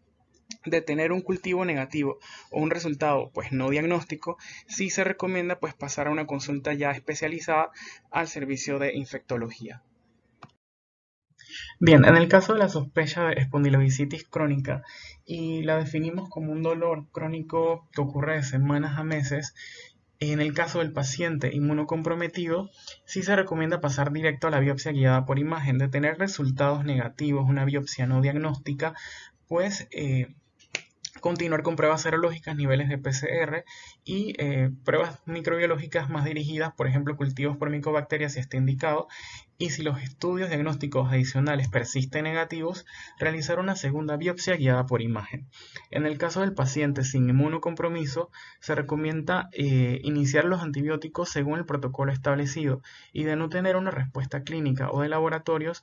de tener un cultivo negativo o un resultado pues no diagnóstico, sí se recomienda pues pasar a una consulta ya especializada al servicio de infectología. Bien, en el caso de la sospecha de espondilodicitis crónica, y la definimos como un dolor crónico que ocurre de semanas a meses, en el caso del paciente inmunocomprometido, sí se recomienda pasar directo a la biopsia guiada por imagen. De tener resultados negativos, una biopsia no diagnóstica, pues continuar con pruebas serológicas, niveles de PCR y pruebas microbiológicas más dirigidas, por ejemplo, cultivos por micobacterias si está indicado, y si los estudios diagnósticos adicionales persisten negativos, realizar una segunda biopsia guiada por imagen. En el caso del paciente sin inmunocompromiso, se recomienda iniciar los antibióticos según el protocolo establecido y de no tener una respuesta clínica o de laboratorios,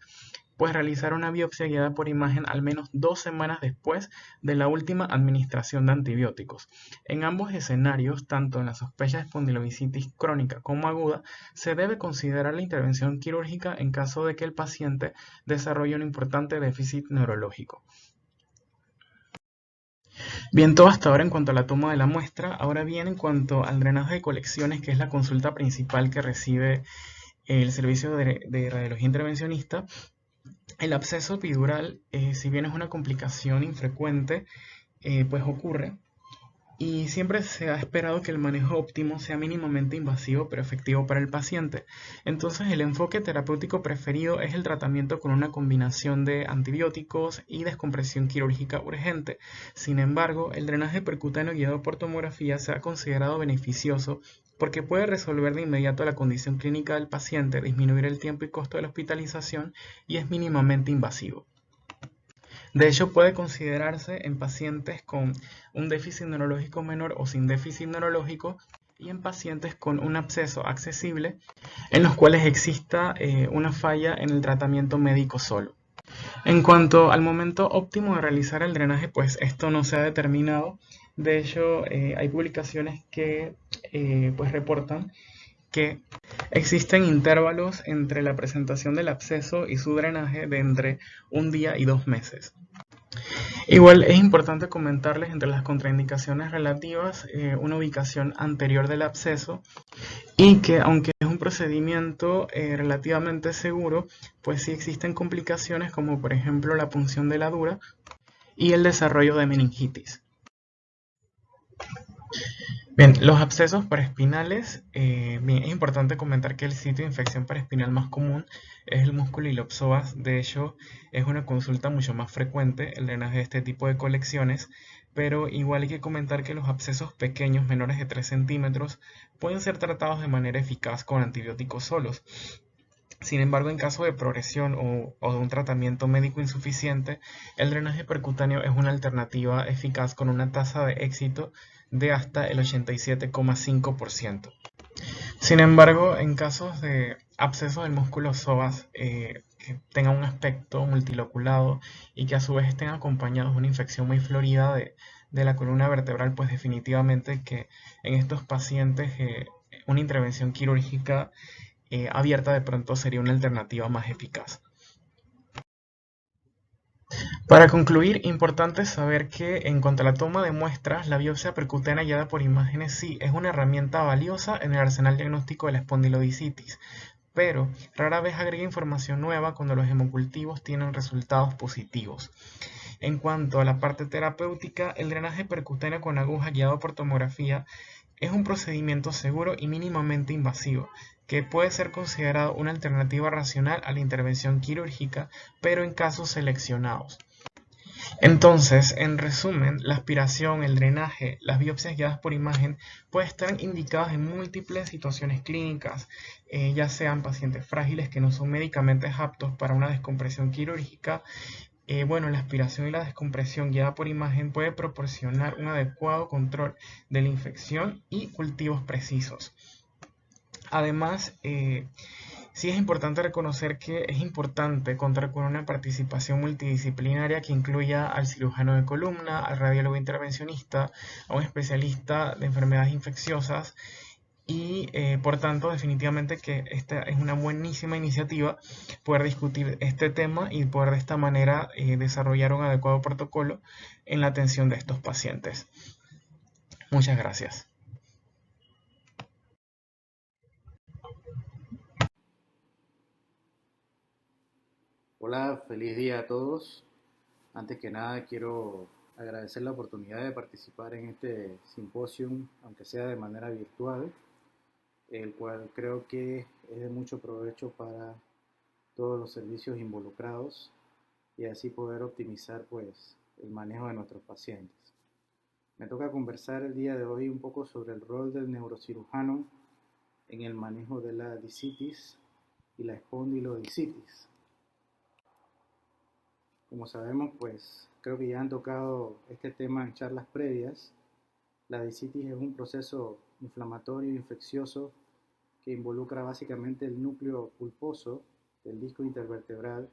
pues realizar una biopsia guiada por imagen al menos 2 semanas después de la última administración de antibióticos. En ambos escenarios, tanto en la sospecha de espondilodicitis crónica como aguda, se debe considerar la intervención quirúrgica en caso de que el paciente desarrolle un importante déficit neurológico. Bien, todo hasta ahora en cuanto a la toma de la muestra. Ahora bien, en cuanto al drenaje de colecciones, que es la consulta principal que recibe el servicio de radiología intervencionista, el absceso epidural, si bien es una complicación infrecuente, pues ocurre, y siempre se ha esperado que el manejo óptimo sea mínimamente invasivo pero efectivo para el paciente. Entonces el enfoque terapéutico preferido es el tratamiento con una combinación de antibióticos y descompresión quirúrgica urgente. Sin embargo, el drenaje percutáneo guiado por tomografía se ha considerado beneficioso porque puede resolver de inmediato la condición clínica del paciente, disminuir el tiempo y costo de la hospitalización y es mínimamente invasivo. De hecho, puede considerarse en pacientes con un déficit neurológico menor o sin déficit neurológico y en pacientes con un absceso accesible en los cuales exista una falla en el tratamiento médico solo. En cuanto al momento óptimo de realizar el drenaje, pues esto no se ha determinado. De hecho, hay publicaciones que pues reportan que existen intervalos entre la presentación del absceso y su drenaje de entre 1 día y 2 meses. Igual es importante comentarles entre las contraindicaciones relativas una ubicación anterior del absceso y que aunque es un procedimiento relativamente seguro, pues sí existen complicaciones como por ejemplo la punción de la dura y el desarrollo de meningitis. Bien, los abscesos paraespinales, bien, es importante comentar que el sitio de infección paraespinal más común es el músculo iliopsoas. De hecho, es una consulta mucho más frecuente el drenaje de este tipo de colecciones, pero igual hay que comentar que los abscesos pequeños, menores de 3 centímetros, pueden ser tratados de manera eficaz con antibióticos solos. Sin embargo, en caso de progresión o de un tratamiento médico insuficiente, el drenaje percutáneo es una alternativa eficaz con una tasa de éxito de hasta el 87,5%. Sin embargo, en casos de abscesos del músculo psoas que tengan un aspecto multiloculado y que a su vez estén acompañados de una infección muy florida de la columna vertebral, pues definitivamente que en estos pacientes una intervención quirúrgica abierta de pronto sería una alternativa más eficaz. Para concluir, importante saber que en cuanto a la toma de muestras, la biopsia percutánea guiada por imágenes sí es una herramienta valiosa en el arsenal diagnóstico de la espondilodicitis, pero rara vez agrega información nueva cuando los hemocultivos tienen resultados positivos. En cuanto a la parte terapéutica, el drenaje percutáneo con aguja guiado por tomografía es un procedimiento seguro y mínimamente invasivo, que puede ser considerado una alternativa racional a la intervención quirúrgica, pero en casos seleccionados. Entonces, en resumen, la aspiración, el drenaje, las biopsias guiadas por imagen pueden estar indicadas en múltiples situaciones clínicas, ya sean pacientes frágiles que no son médicamente aptos para una descompresión quirúrgica. Bueno, la aspiración y la descompresión guiada por imagen puede proporcionar un adecuado control de la infección y cultivos precisos. Además, sí es importante reconocer que es importante contar con una participación multidisciplinaria que incluya al cirujano de columna, al radiólogo intervencionista, a un especialista de enfermedades infecciosas y por tanto definitivamente que esta es una buenísima iniciativa poder discutir este tema y poder de esta manera desarrollar un adecuado protocolo en la atención de estos pacientes. Muchas gracias. Hola, feliz día a todos. Antes que nada quiero agradecer la oportunidad de participar en este simposium, aunque sea de manera virtual, el cual creo que es de mucho provecho para todos los servicios involucrados y así poder optimizar pues el manejo de nuestros pacientes. Me toca conversar el día de hoy un poco sobre el rol del neurocirujano en el manejo de la disitis y la espondilodicitis. Como sabemos, pues creo que ya han tocado este tema en charlas previas. La disitis es un proceso inflamatorio e infeccioso que involucra básicamente el núcleo pulposo del disco intervertebral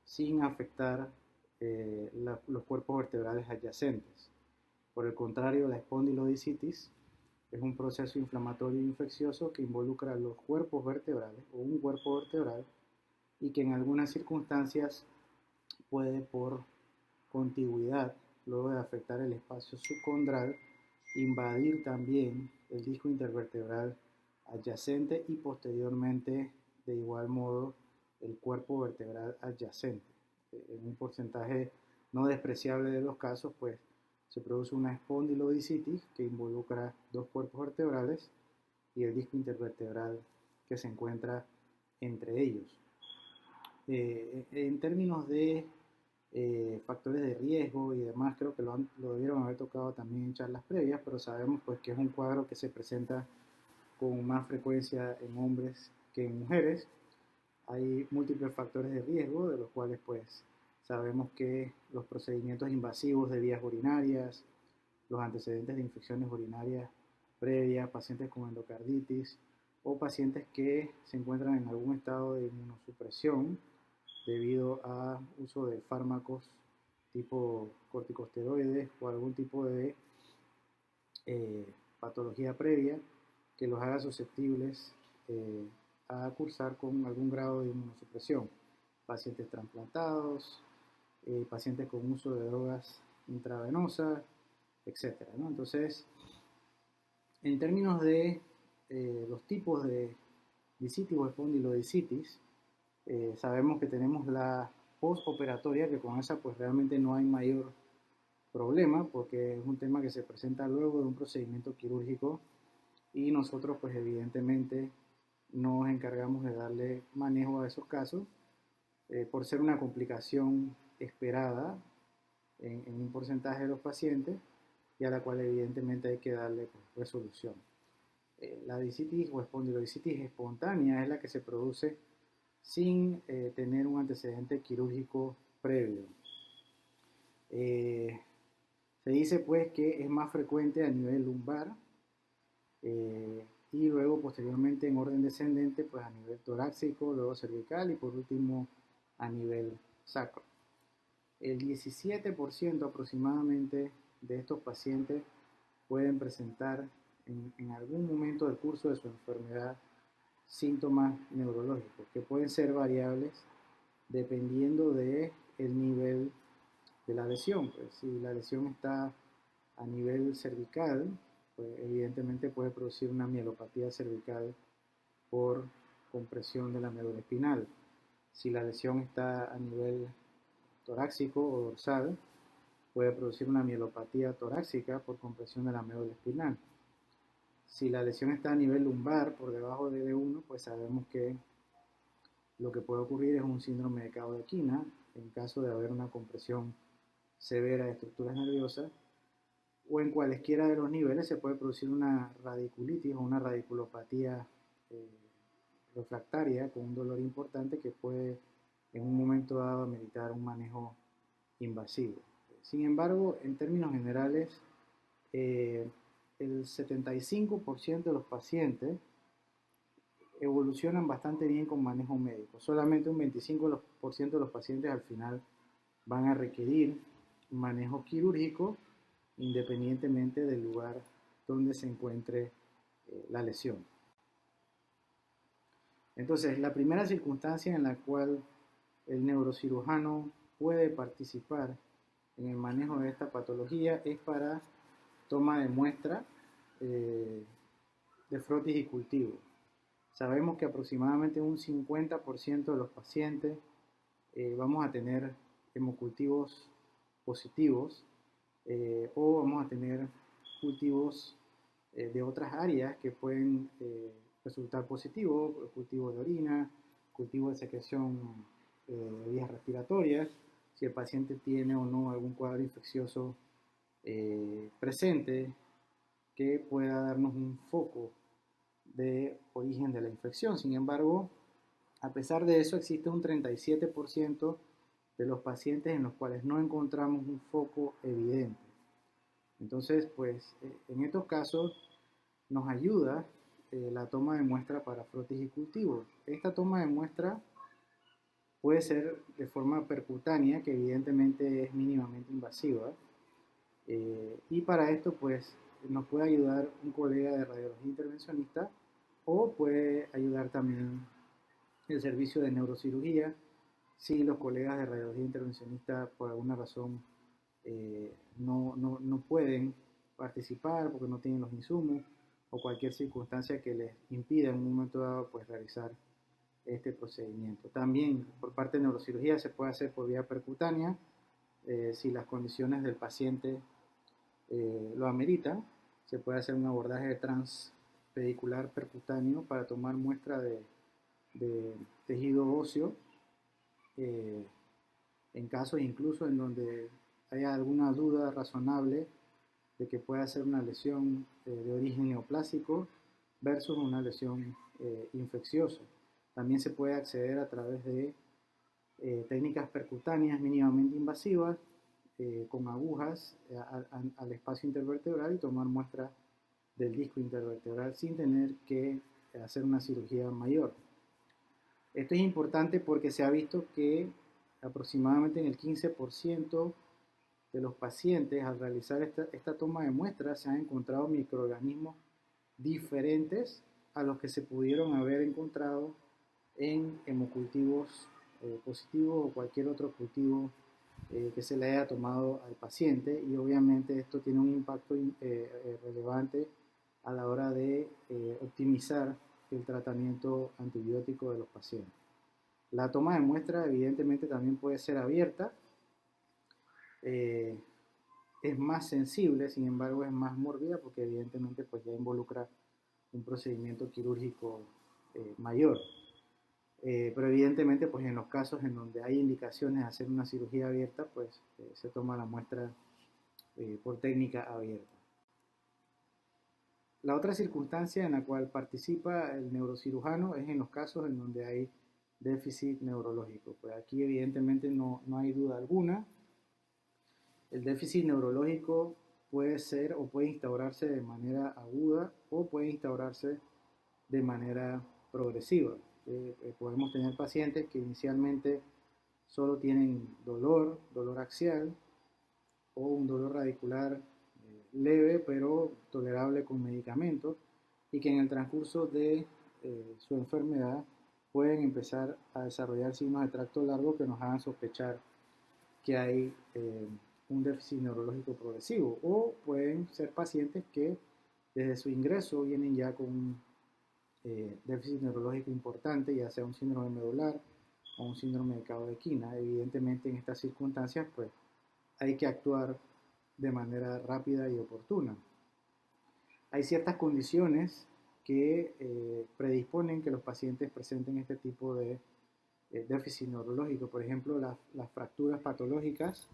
sin afectar los cuerpos vertebrales adyacentes. Por el contrario, la espondilodicitis es un proceso inflamatorio e infeccioso que involucra los cuerpos vertebrales o un cuerpo vertebral y que en algunas circunstancias puede por contigüidad, luego de afectar el espacio subcondral, invadir también el disco intervertebral adyacente y posteriormente de igual modo el cuerpo vertebral adyacente. En un porcentaje no despreciable de los casos, pues se produce una espondilodicitis que involucra dos cuerpos vertebrales y el disco intervertebral que se encuentra entre ellos. En términos de factores de riesgo y demás, creo que lo debieron haber tocado también en charlas previas, pero sabemos pues que es un cuadro que se presenta con más frecuencia en hombres que en mujeres. Hay múltiples factores de riesgo, de los cuales pues sabemos que los procedimientos invasivos de vías urinarias, los antecedentes de infecciones urinarias previas, pacientes con endocarditis o pacientes que se encuentran en algún estado de inmunosupresión debido a uso de fármacos tipo corticosteroides o algún tipo de patología previa que los haga susceptibles a cursar con algún grado de inmunosupresión. Pacientes trasplantados, pacientes con uso de drogas intravenosas, etc., ¿no? Entonces, en términos de los tipos de disitis o espondilodicitis, sabemos que tenemos la postoperatoria, que con esa pues realmente no hay mayor problema porque es un tema que se presenta luego de un procedimiento quirúrgico y nosotros pues evidentemente nos encargamos de darle manejo a esos casos por ser una complicación esperada en un porcentaje de los pacientes y a la cual evidentemente hay que darle pues, resolución. La disitis o espondilodicitis espontánea es la que se produce sin tener un antecedente quirúrgico previo. Se dice pues que es más frecuente a nivel lumbar y luego posteriormente en orden descendente pues a nivel torácico, luego cervical y por último a nivel sacro. El 17% aproximadamente de estos pacientes pueden presentar en algún momento del curso de su enfermedad síntomas neurológicos que pueden ser variables dependiendo de el nivel lesión. Pues, si la lesión está a nivel cervical, pues evidentemente puede producir una mielopatía cervical por compresión de la médula espinal. Si la lesión está a nivel torácico o dorsal, puede producir una mielopatía torácica por compresión de la médula espinal. Si la lesión está a nivel lumbar, por debajo de D1, pues sabemos que lo que puede ocurrir es un síndrome de cabo de quina en caso de haber una compresión severa de estructuras nerviosas, o en cualesquiera de los niveles se puede producir una radiculitis o una radiculopatía refractaria con un dolor importante que puede en un momento dado ameritar un manejo invasivo. Sin embargo, en términos generales, el 75% de los pacientes evolucionan bastante bien con manejo médico. Solamente un 25% de los pacientes al final van a requerir manejo quirúrgico independientemente del lugar donde se encuentre la lesión. Entonces, la primera circunstancia en la cual el neurocirujano puede participar en el manejo de esta patología es para toma de muestra de frotis y cultivo. Sabemos que aproximadamente un 50% de los pacientes vamos a tener hemocultivos positivos o vamos a tener cultivos de otras áreas que pueden resultar positivos, cultivos de orina, cultivos de secreción de vías respiratorias, si el paciente tiene o no algún cuadro infeccioso presente que pueda darnos un foco de origen de la infección. Sin embargo, a pesar de eso, existe un 37% de los pacientes en los cuales no encontramos un foco evidente. Entonces, pues, en estos casos nos ayuda la toma de muestra para frotis y cultivo. Esta toma de muestra puede ser de forma percutánea, que evidentemente es mínimamente invasiva, y para esto, pues, nos puede ayudar un colega de radiología intervencionista o puede ayudar también el servicio de neurocirugía si los colegas de radiología intervencionista por alguna razón no pueden participar porque no tienen los insumos o cualquier circunstancia que les impida en un momento dado pues realizar este procedimiento. También por parte de neurocirugía se puede hacer por vía percutánea si las condiciones del paciente lo ameritan. Se puede hacer un abordaje transpedicular percutáneo para tomar muestra de tejido óseo en casos incluso en donde haya alguna duda razonable de que pueda ser una lesión de origen neoplásico versus una lesión infecciosa. También se puede acceder a través de técnicas percutáneas mínimamente invasivas con agujas al espacio intervertebral y tomar muestra del disco intervertebral sin tener que hacer una cirugía mayor. Esto es importante porque se ha visto que aproximadamente en el 15% de los pacientes al realizar esta toma de muestras se han encontrado microorganismos diferentes a los que se pudieron haber encontrado en hemocultivos positivos o cualquier otro cultivo que se le haya tomado al paciente, y obviamente esto tiene un impacto relevante a la hora de optimizar el tratamiento antibiótico de los pacientes. La toma de muestra evidentemente también puede ser abierta, es más sensible, sin embargo es más mórbida porque evidentemente pues ya involucra un procedimiento quirúrgico mayor. Pero evidentemente pues en los casos en donde hay indicaciones de hacer una cirugía abierta, pues se toma la muestra por técnica abierta. La otra circunstancia en la cual participa el neurocirujano es en los casos en donde hay déficit neurológico. Pues aquí evidentemente no hay duda alguna. El déficit neurológico puede ser o puede instaurarse de manera aguda o puede instaurarse de manera progresiva. Podemos tener pacientes que inicialmente solo tienen dolor axial o un dolor radicular leve pero tolerable con medicamentos, y que en el transcurso de su enfermedad pueden empezar a desarrollar signos de tracto largo que nos hagan sospechar que hay un déficit neurológico progresivo, o pueden ser pacientes que desde su ingreso vienen ya con un déficit neurológico importante, ya sea un síndrome medular o un síndrome de Cobb-de-Quina. Evidentemente, en estas circunstancias, pues hay que actuar de manera rápida y oportuna. Hay ciertas condiciones que predisponen que los pacientes presenten este tipo de déficit neurológico. Por ejemplo, las fracturas patológicas,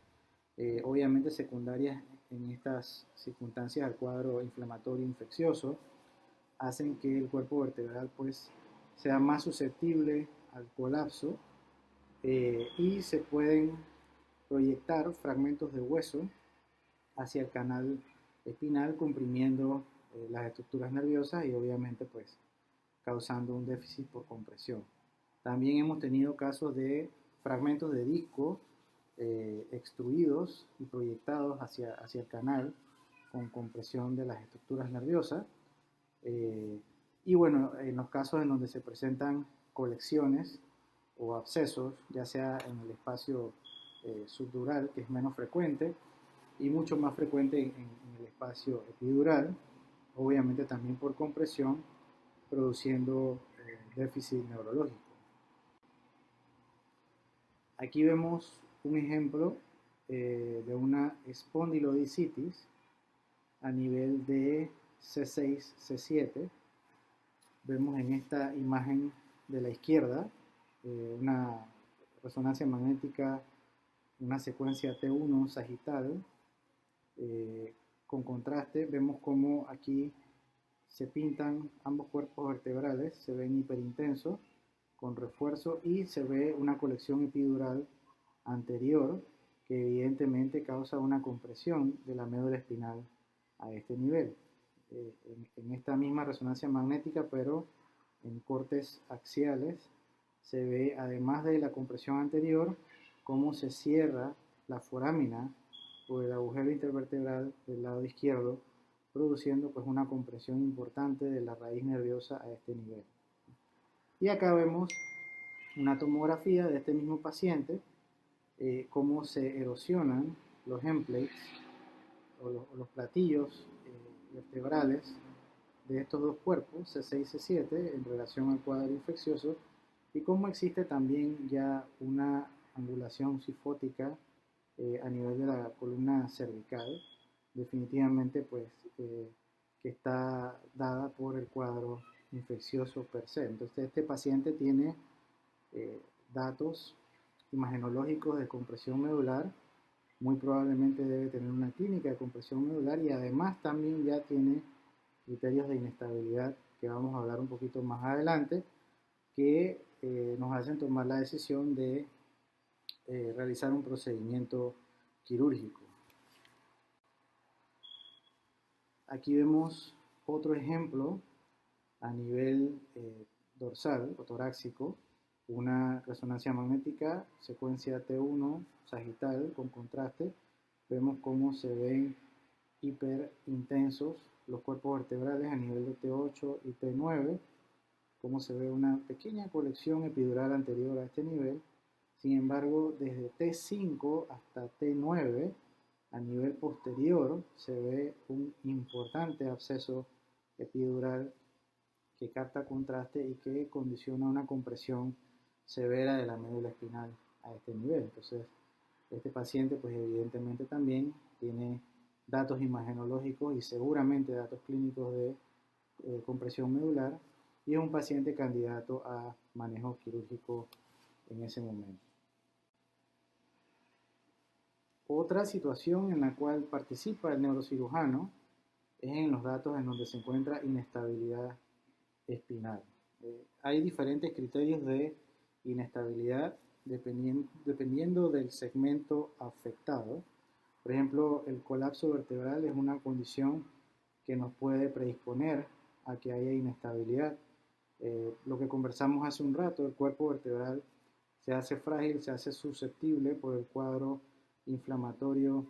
obviamente secundarias en estas circunstancias al cuadro inflamatorio infeccioso, hacen que el cuerpo vertebral pues sea más susceptible al colapso, y se pueden proyectar fragmentos de hueso hacia el canal espinal, comprimiendo las estructuras nerviosas y obviamente pues causando un déficit por compresión. También hemos tenido casos de fragmentos de disco extruidos y proyectados hacia el canal con compresión de las estructuras nerviosas. Y bueno, en los casos en donde se presentan colecciones o abscesos, ya sea en el espacio subdural, que es menos frecuente, y mucho más frecuente en el espacio epidural, obviamente también por compresión, produciendo déficit neurológico. Aquí vemos un ejemplo de una espondilodicitis a nivel de C6, C7. Vemos en esta imagen de la izquierda una resonancia magnética, una secuencia T1 sagital con contraste. Vemos cómo aquí se pintan ambos cuerpos vertebrales, se ven hiperintensos con refuerzo, y se ve una colección epidural anterior que evidentemente causa una compresión de la médula espinal a este nivel. En esta misma resonancia magnética, pero en cortes axiales, se ve, además de la compresión anterior, cómo se cierra la forámina por el agujero intervertebral del lado izquierdo, produciendo pues una compresión importante de la raíz nerviosa a este nivel. Y acá vemos una tomografía de este mismo paciente, cómo se erosionan los endplates o los platillos vertebrales de estos dos cuerpos, C6 y C7, en relación al cuadro infeccioso, y cómo existe también ya una angulación sifótica a nivel de la columna cervical, definitivamente pues que está dada por el cuadro infeccioso per se. Entonces este paciente tiene datos imagenológicos de compresión medular, muy probablemente debe tener una clínica de compresión medular, y además también ya tiene criterios de inestabilidad que vamos a hablar un poquito más adelante, que nos hacen tomar la decisión de realizar un procedimiento quirúrgico. Aquí vemos otro ejemplo a nivel dorsal o torácico, una resonancia magnética, secuencia T1 sagital con contraste. Vemos cómo se ven hiperintensos los cuerpos vertebrales a nivel de T8 y T9, cómo se ve una pequeña colección epidural anterior a este nivel. Sin embargo, desde T5 hasta T9, a nivel posterior, se ve un importante absceso epidural que capta contraste y que condiciona una compresión severa de la médula espinal a este nivel. Entonces, este paciente, pues evidentemente también tiene datos imagenológicos y seguramente datos clínicos de compresión medular, y es un paciente candidato a manejo quirúrgico en ese momento. Otra situación en la cual participa el neurocirujano es en los datos en donde se encuentra inestabilidad espinal. Hay diferentes criterios de inestabilidad dependiendo del segmento afectado. Por ejemplo, el colapso vertebral es una condición que nos puede predisponer a que haya inestabilidad. Lo que conversamos hace un rato, el cuerpo vertebral se hace frágil, se hace susceptible por el cuadro inflamatorio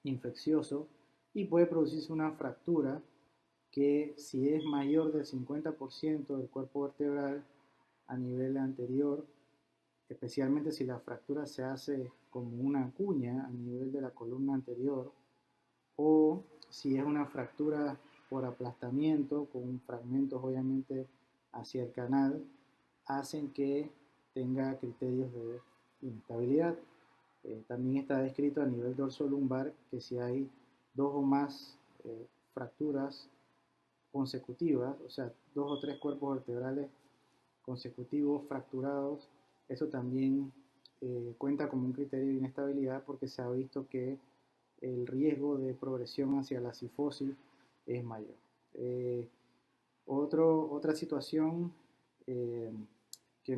infeccioso, y puede producirse una fractura que, si es mayor del 50% del cuerpo vertebral a nivel anterior, especialmente si la fractura se hace como una cuña a nivel de la columna anterior, o si es una fractura por aplastamiento, con fragmentos obviamente hacia el canal, hacen que tenga criterios de inestabilidad. También está descrito a nivel dorsolumbar que si hay dos o más fracturas consecutivas, o sea, 2 o 3 cuerpos vertebrales consecutivos fracturados, eso también cuenta como un criterio de inestabilidad, porque se ha visto que el riesgo de progresión hacia la cifosis es mayor. Otra situación que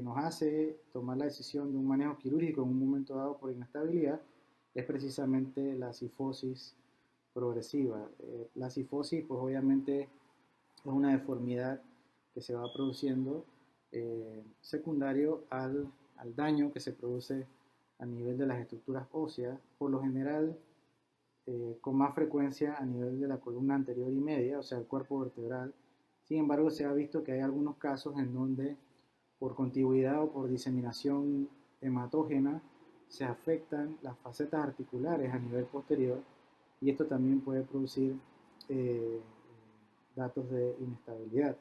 nos hace tomar la decisión de un manejo quirúrgico en un momento dado por inestabilidad es precisamente la cifosis progresiva. La cifosis, pues obviamente es una deformidad que se va produciendo secundario al daño que se produce a nivel de las estructuras óseas, por lo general con más frecuencia a nivel de la columna anterior y media, o sea, el cuerpo vertebral. Sin embargo, se ha visto que hay algunos casos en donde por contigüidad o por diseminación hematógena se afectan las facetas articulares a nivel posterior, y esto también puede producir datos de inestabilidad.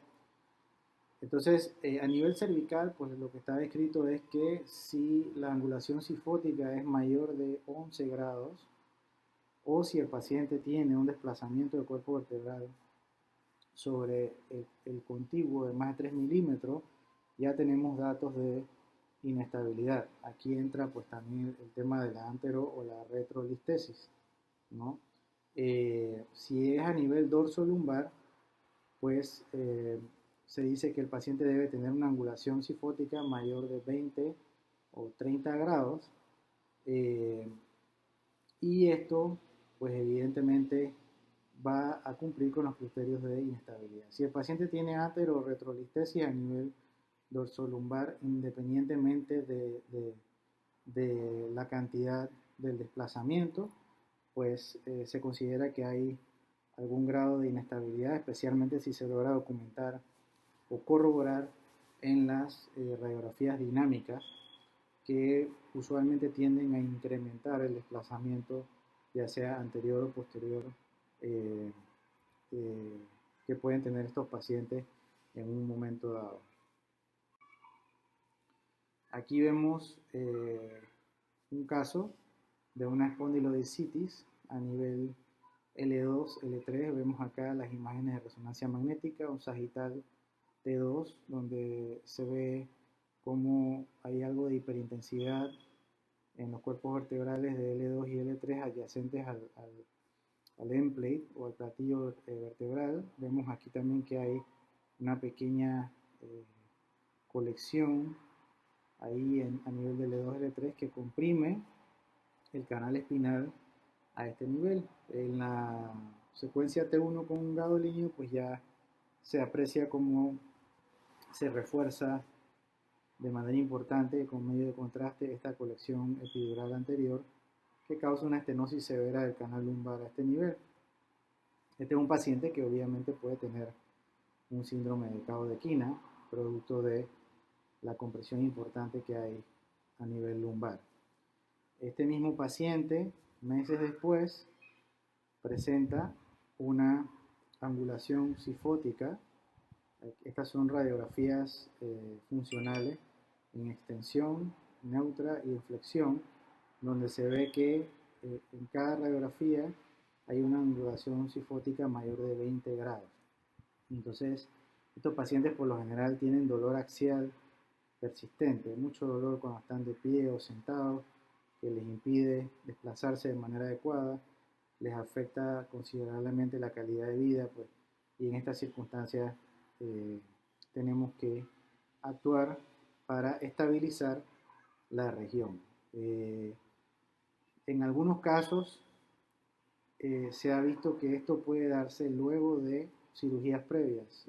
Entonces, a nivel cervical, pues lo que está descrito es que si la angulación cifótica es mayor de 11 grados, o si el paciente tiene un desplazamiento del cuerpo vertebral sobre el contiguo de más de 3 milímetros, ya tenemos datos de inestabilidad. Aquí entra pues también el tema de la antero o la retrolistesis, ¿no? Si es a nivel dorsolumbar, pues se dice que el paciente debe tener una angulación cifótica mayor de 20 o 30 grados, y esto pues evidentemente va a cumplir con los criterios de inestabilidad. Si el paciente tiene antero o retrolistesis a nivel dorsolumbar, independientemente de la cantidad del desplazamiento, pues se considera que hay algún grado de inestabilidad, especialmente si se logra documentar o corroborar en las radiografías dinámicas, que usualmente tienden a incrementar el desplazamiento, ya sea anterior o posterior, que pueden tener estos pacientes en un momento dado. Aquí vemos un caso de una espondilodicitis a nivel L2, L3. Vemos acá las imágenes de resonancia magnética, un sagital T2, donde se ve cómo hay algo de hiperintensidad en los cuerpos vertebrales de L2 y L3 adyacentes al end plate o al platillo vertebral. Vemos aquí también que hay una pequeña colección ahí a nivel de L2 y L3 que comprime el canal espinal a este nivel. En la secuencia T1 con un gadolinio, pues ya se aprecia cómo se refuerza de manera importante con medio de contraste esta colección epidural anterior, que causa una estenosis severa del canal lumbar a este nivel. Este es un paciente que obviamente puede tener un síndrome de Cabo de Quina, producto de la compresión importante que hay a nivel lumbar. Este mismo paciente, meses después, presenta una angulación cifótica. Estas son radiografías funcionales en extensión, neutra y en flexión, donde se ve que en cada radiografía hay una angulación cifótica mayor de 20 grados. Entonces, estos pacientes por lo general tienen dolor axial persistente, mucho dolor cuando están de pie o sentados, que les impide desplazarse de manera adecuada, les afecta considerablemente la calidad de vida, pues, y en estas circunstancias tenemos que actuar para estabilizar la región. En algunos casos se ha visto que esto puede darse luego de cirugías previas.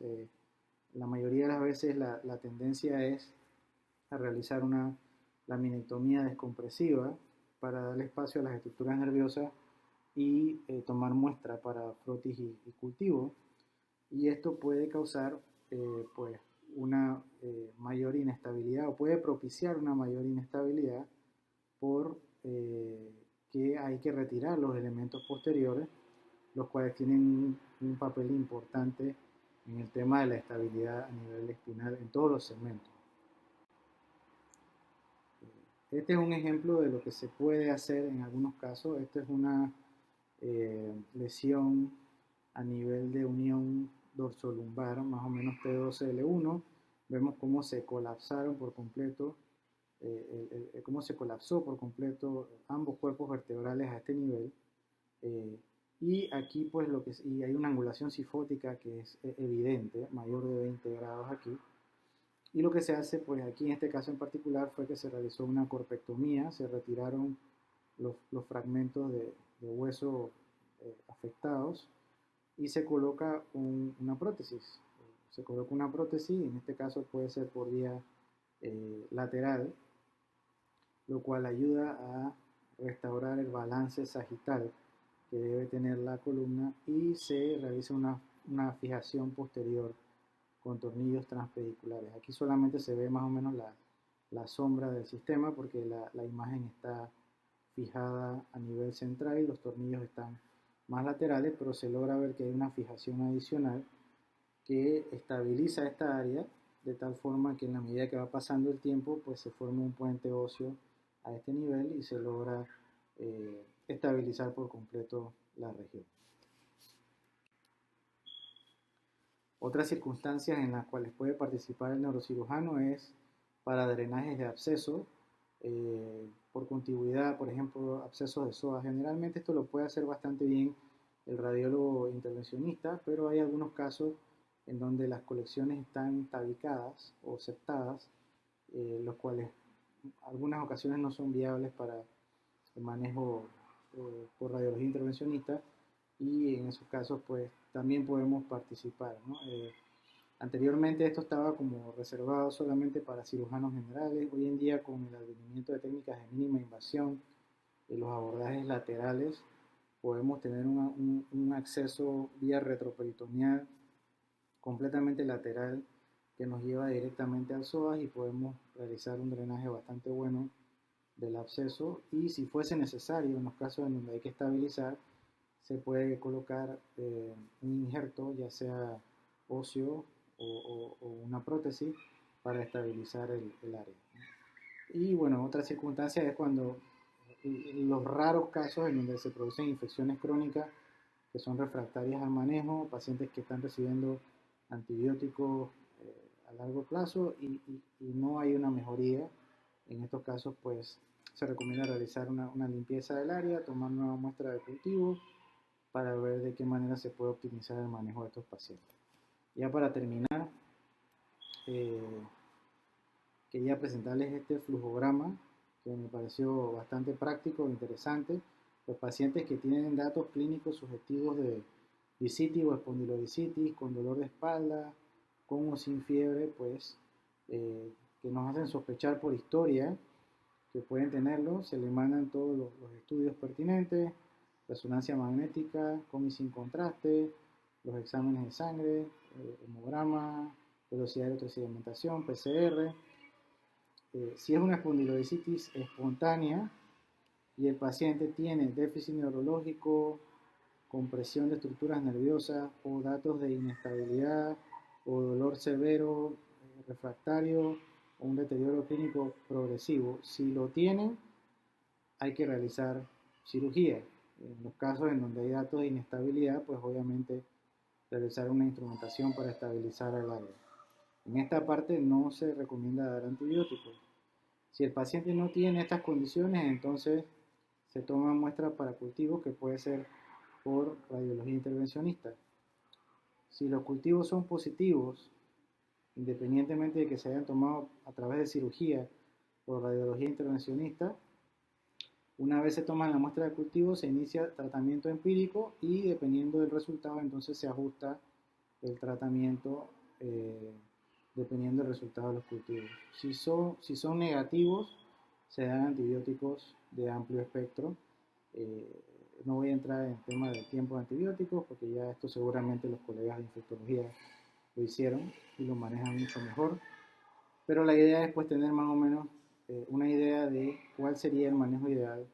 La mayoría de las veces la tendencia es a realizar una laminectomía descompresiva para darle espacio a las estructuras nerviosas y tomar muestra para frotis y cultivo, y esto puede causar pues una mayor inestabilidad, o puede propiciar una mayor inestabilidad por que hay que retirar los elementos posteriores, los cuales tienen un papel importante en el tema de la estabilidad a nivel espinal en todos los segmentos. Este es un ejemplo de lo que se puede hacer en algunos casos. Esta es una lesión a nivel de unión dorsolumbar, más o menos T12L1. Vemos cómo se colapsaron por completo, cómo se colapsó por completo ambos cuerpos vertebrales a este nivel. Y aquí pues y hay una angulación sifótica que es evidente, mayor de 20 grados aquí. Y lo que se hace pues aquí en este caso en particular fue que se realizó una corpectomía, se retiraron los fragmentos de hueso afectados y se coloca una prótesis. Se coloca una prótesis, en este caso puede ser por vía lateral, lo cual ayuda a restaurar el balance sagital que debe tener la columna y se realiza una fijación posterior con tornillos transpediculares. Aquí solamente se ve más o menos la sombra del sistema porque la imagen está fijada a nivel central y los tornillos están más laterales, pero se logra ver que hay una fijación adicional que estabiliza esta área de tal forma que en la medida que va pasando el tiempo pues se forma un puente óseo a este nivel y se logra estabilizar por completo la región. Otras circunstancias en las cuales puede participar el neurocirujano es para drenajes de absceso, por contigüidad, por ejemplo, abscesos de psoas. Generalmente esto lo puede hacer bastante bien el radiólogo intervencionista, pero hay algunos casos en donde las colecciones están tabicadas o septadas, los cuales en algunas ocasiones no son viables para el manejo por radiología intervencionista, y en esos casos pues también podemos participar, ¿no? Anteriormente esto estaba como reservado solamente para cirujanos generales. Hoy en día con el advenimiento de técnicas de mínima invasión y los abordajes laterales podemos tener un acceso vía retroperitoneal completamente lateral que nos lleva directamente al psoas y podemos realizar un drenaje bastante bueno del absceso, y si fuese necesario en los casos en donde hay que estabilizar se puede colocar un injerto, ya sea óseo o una prótesis para estabilizar el área. Y bueno, otra circunstancia es cuando los raros casos en donde se producen infecciones crónicas que son refractarias al manejo, pacientes que están recibiendo antibióticos a largo plazo y no hay una mejoría. En estos casos pues se recomienda realizar una limpieza del área, tomar nueva muestra de cultivo para ver de qué manera se puede optimizar el manejo de estos pacientes. Ya para terminar, quería presentarles este flujograma que me pareció bastante práctico e interesante. Los pacientes que tienen datos clínicos subjetivos de discitis o espondilodiscitis, con dolor de espalda, con o sin fiebre, pues que nos hacen sospechar por historia que pueden tenerlo, se le mandan todos los estudios pertinentes, resonancia magnética, con y sin contraste, los exámenes de sangre, hemograma, velocidad de electrosedimentación, PCR. Si es una espondilodiscitis espontánea y el paciente tiene déficit neurológico, compresión de estructuras nerviosas o datos de inestabilidad o dolor severo, refractario o un deterioro clínico progresivo, si lo tienen, hay que realizar cirugía. En los casos en donde hay datos de inestabilidad, pues obviamente realizar una instrumentación para estabilizar el área. En esta parte no se recomienda dar antibióticos. Si el paciente no tiene estas condiciones, entonces se toma muestra para cultivos que puede ser por radiología intervencionista. Si los cultivos son positivos, independientemente de que se hayan tomado a través de cirugía o radiología intervencionista, una vez se toma la muestra de cultivo se inicia tratamiento empírico y dependiendo del resultado entonces se ajusta el tratamiento dependiendo del resultado de los cultivos. Si son negativos se dan antibióticos de amplio espectro. No voy a entrar en el tema del tiempo de antibióticos porque ya esto seguramente los colegas de infectología lo hicieron y lo manejan mucho mejor, pero la idea es pues tener más o menos una idea de cuál sería el manejo ideal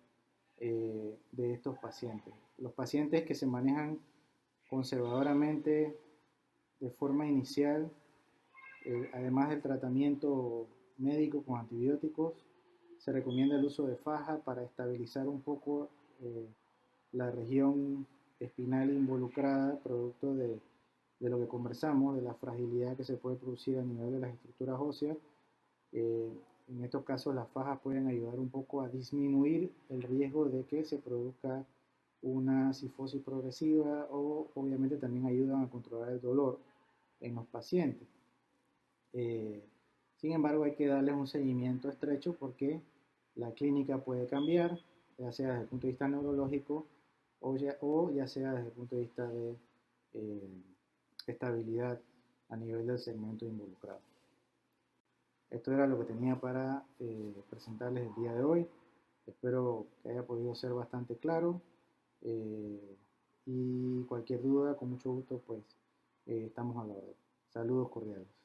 de estos pacientes. Los pacientes que se manejan conservadoramente de forma inicial, además del tratamiento médico con antibióticos, se recomienda el uso de faja para estabilizar un poco la región espinal involucrada, producto de lo que conversamos, de la fragilidad que se puede producir a nivel de las estructuras óseas. En estos casos las fajas pueden ayudar un poco a disminuir el riesgo de que se produzca una cifosis progresiva, o obviamente también ayudan a controlar el dolor en los pacientes. Sin embargo, hay que darles un seguimiento estrecho porque la clínica puede cambiar, ya sea desde el punto de vista neurológico o ya sea desde el punto de vista de estabilidad a nivel del segmento involucrado. Esto era lo que tenía para presentarles el día de hoy. Espero que haya podido ser bastante claro, y cualquier duda, con mucho gusto, pues estamos a la orden. Saludos cordiales.